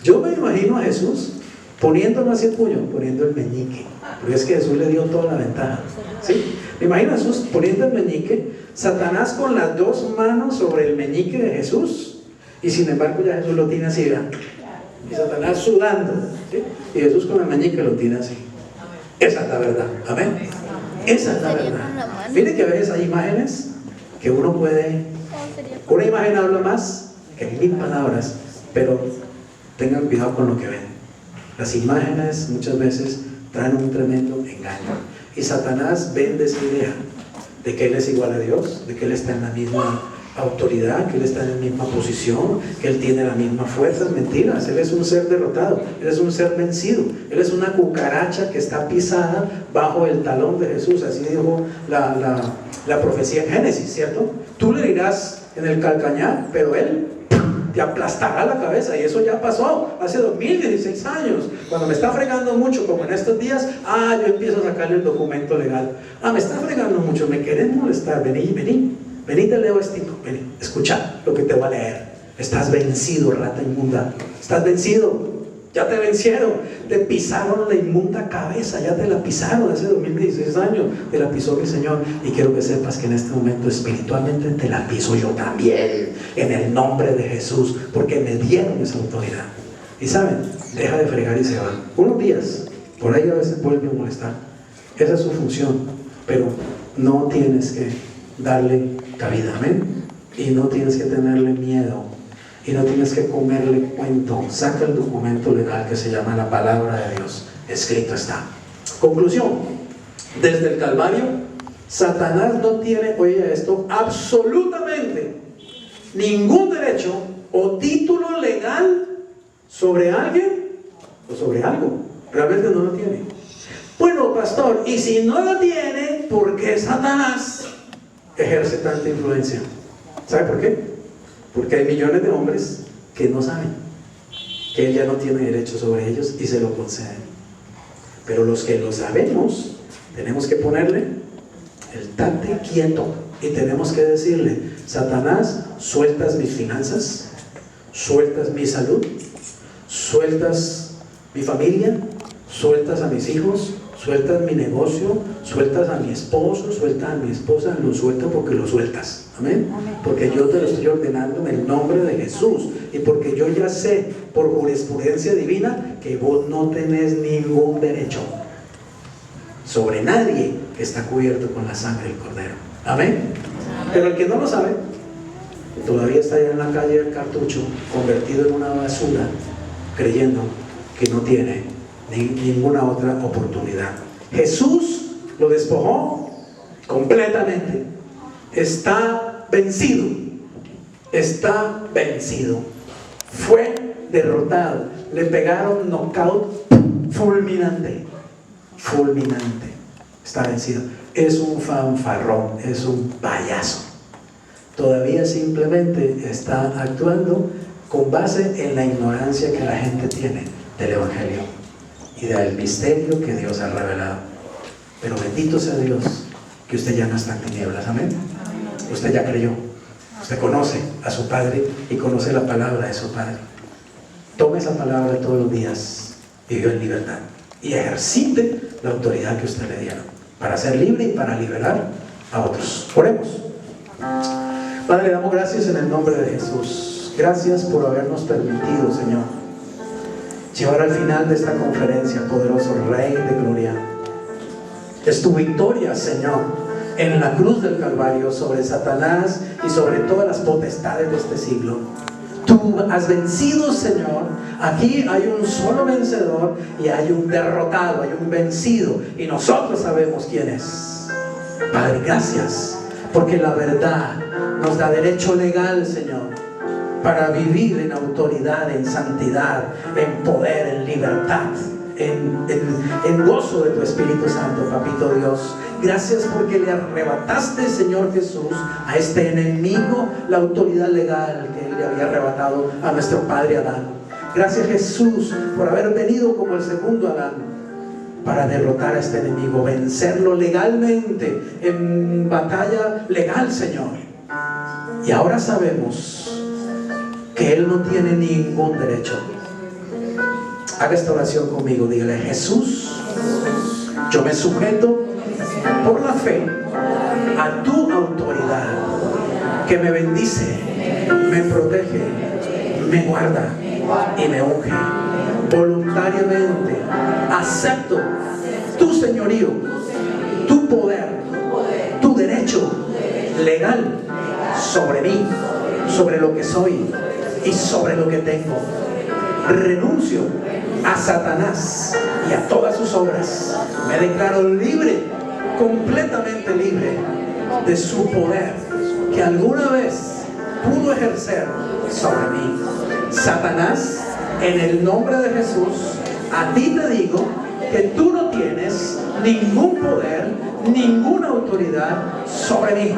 Yo me imagino a Jesús poniendo no así el puño, poniendo el meñique, porque es que Jesús le dio toda la ventaja, ¿sí? Me imagino a Jesús poniendo el meñique, Satanás con las dos manos sobre el meñique de Jesús, y sin embargo ya Jesús lo tiene así, ¿verdad? Y Satanás sudando, ¿sí? Y Jesús con el meñique lo tiene así. Esa es la verdad, amén. Esa es la verdad. Mire que a veces hay imágenes que uno puede, una imagen habla más que 1000 palabras, pero tengan cuidado con lo que ven. Las imágenes muchas veces traen un tremendo engaño, y Satanás vende esa idea de que Él es igual a Dios, de que Él está en la misma autoridad, que Él está en la misma posición, que Él tiene la misma fuerza. Es mentiras. Él es un ser derrotado, Él es un ser vencido, Él es una cucaracha que está pisada bajo el talón de Jesús. Así dijo la profecía en Génesis, ¿cierto? Tú le dirás en el calcañar, pero Él te aplastará la cabeza. Y eso ya pasó hace 2016 años. Cuando me está fregando mucho, como en estos días, yo empiezo a sacarle el documento legal. Me está fregando mucho, me quieren molestar. Vení, te leo vení, escucha lo que te voy a leer. Estás vencido, rata inmunda. Estás vencido. Ya te vencieron, te pisaron la inmunda cabeza, ya te la pisaron hace 2016 años, te la pisó mi Señor, y quiero que sepas que en este momento espiritualmente te la piso yo también, en el nombre de Jesús, porque me dieron esa autoridad. Y saben, deja de fregar y se va. Unos días, por ahí a veces vuelve a molestar, esa es su función, pero no tienes que darle cabida, amén, y no tienes que tenerle miedo. Y no tienes que comerle cuento. Saca el documento legal que se llama la palabra de Dios. Escrito está. Conclusión. Desde el Calvario, Satanás no tiene, oye esto, absolutamente ningún derecho o título legal sobre alguien o sobre algo. Realmente no lo tiene. Bueno, pastor, y si no lo tiene, ¿por qué Satanás ejerce tanta influencia? ¿Sabe por qué? Porque hay millones de hombres que no saben que Él ya no tiene derecho sobre ellos y se lo conceden. Pero los que lo sabemos, tenemos que ponerle el tate quieto y tenemos que decirle: Satanás, sueltas mis finanzas, sueltas mi salud, sueltas mi familia, sueltas a mis hijos, sueltas mi negocio, sueltas a mi esposo, sueltas a mi esposa, lo suelto porque lo sueltas. Amén. Porque yo te lo estoy ordenando en el nombre de Jesús, y porque yo ya sé por jurisprudencia divina que vos no tenés ningún derecho sobre nadie que está cubierto con la sangre del Cordero. Amén. Pero el que no lo sabe todavía está allá en la calle del cartucho, convertido en una basura, creyendo que no tiene ninguna otra oportunidad. Jesús lo despojó completamente. Está vencido, está vencido, fue derrotado, le pegaron knockout fulminante, está vencido. Es un fanfarrón, es un payaso. Todavía simplemente está actuando con base en la ignorancia que la gente tiene del Evangelio y del misterio que Dios ha revelado. Pero bendito sea Dios que usted ya no está en tinieblas, amén. Usted ya creyó, usted conoce a su Padre y conoce la palabra de su Padre. Tome esa palabra todos los días y viva en libertad, y ejercite la autoridad que usted le dieron para ser libre y para liberar a otros. Oremos. Padre, le damos gracias en el nombre de Jesús. Gracias por habernos permitido, Señor, llevar al final de esta conferencia, poderoso Rey de Gloria. Es tu victoria, Señor, en la cruz del Calvario sobre Satanás y sobre todas las potestades de este siglo. Tú has vencido, Señor. Aquí hay un solo vencedor y hay un derrotado, hay un vencido, y nosotros sabemos quién es. Padre, gracias, porque la verdad nos da derecho legal, Señor, para vivir en autoridad, en santidad, en poder, en libertad, en gozo de tu Espíritu Santo, Papito Dios. Gracias porque le arrebataste, Señor Jesús, a este enemigo la autoridad legal que Él le había arrebatado a nuestro padre Adán. Gracias, Jesús, por haber venido como el segundo Adán para derrotar a este enemigo, vencerlo legalmente, en batalla legal, Señor. Y ahora sabemos que Él no tiene ningún derecho. Haga esta oración conmigo, dígale: Jesús, yo me sujeto por la fe a tu autoridad que me bendice, me protege, me guarda y me unge. Voluntariamente acepto tu señorío, tu poder, tu derecho legal sobre mí, sobre lo que soy y sobre lo que tengo. Renuncio a Satanás y a todas sus obras. Me declaro libre, completamente libre de su poder que alguna vez pudo ejercer sobre mí. Satanás, en el nombre de Jesús, a ti te digo que tú no tienes ningún poder, ninguna autoridad sobre mí.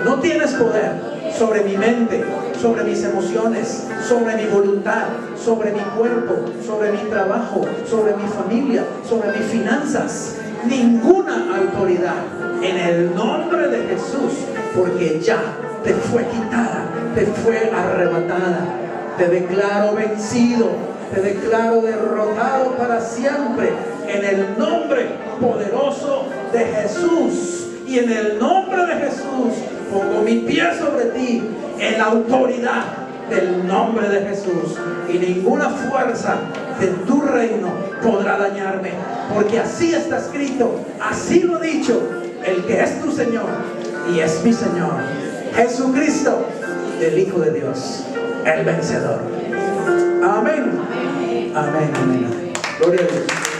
No tienes poder sobre mi mente, sobre mis emociones, sobre mi voluntad, sobre mi cuerpo, sobre mi trabajo, sobre mi familia, sobre mis finanzas. Ninguna autoridad, en el nombre de Jesús, porque ya te fue quitada, te fue arrebatada. Te declaro vencido, te declaro derrotado para siempre, en el nombre poderoso de Jesús. Y en el nombre de Jesús pongo mi pie sobre ti, en la autoridad del nombre de Jesús. Y ninguna fuerza de tu reino podrá dañarme, porque así está escrito, así lo ha dicho el que es tu Señor y es mi Señor, Jesucristo, el Hijo de Dios, el vencedor. Amén. Amén. Amén. Gloria a Dios.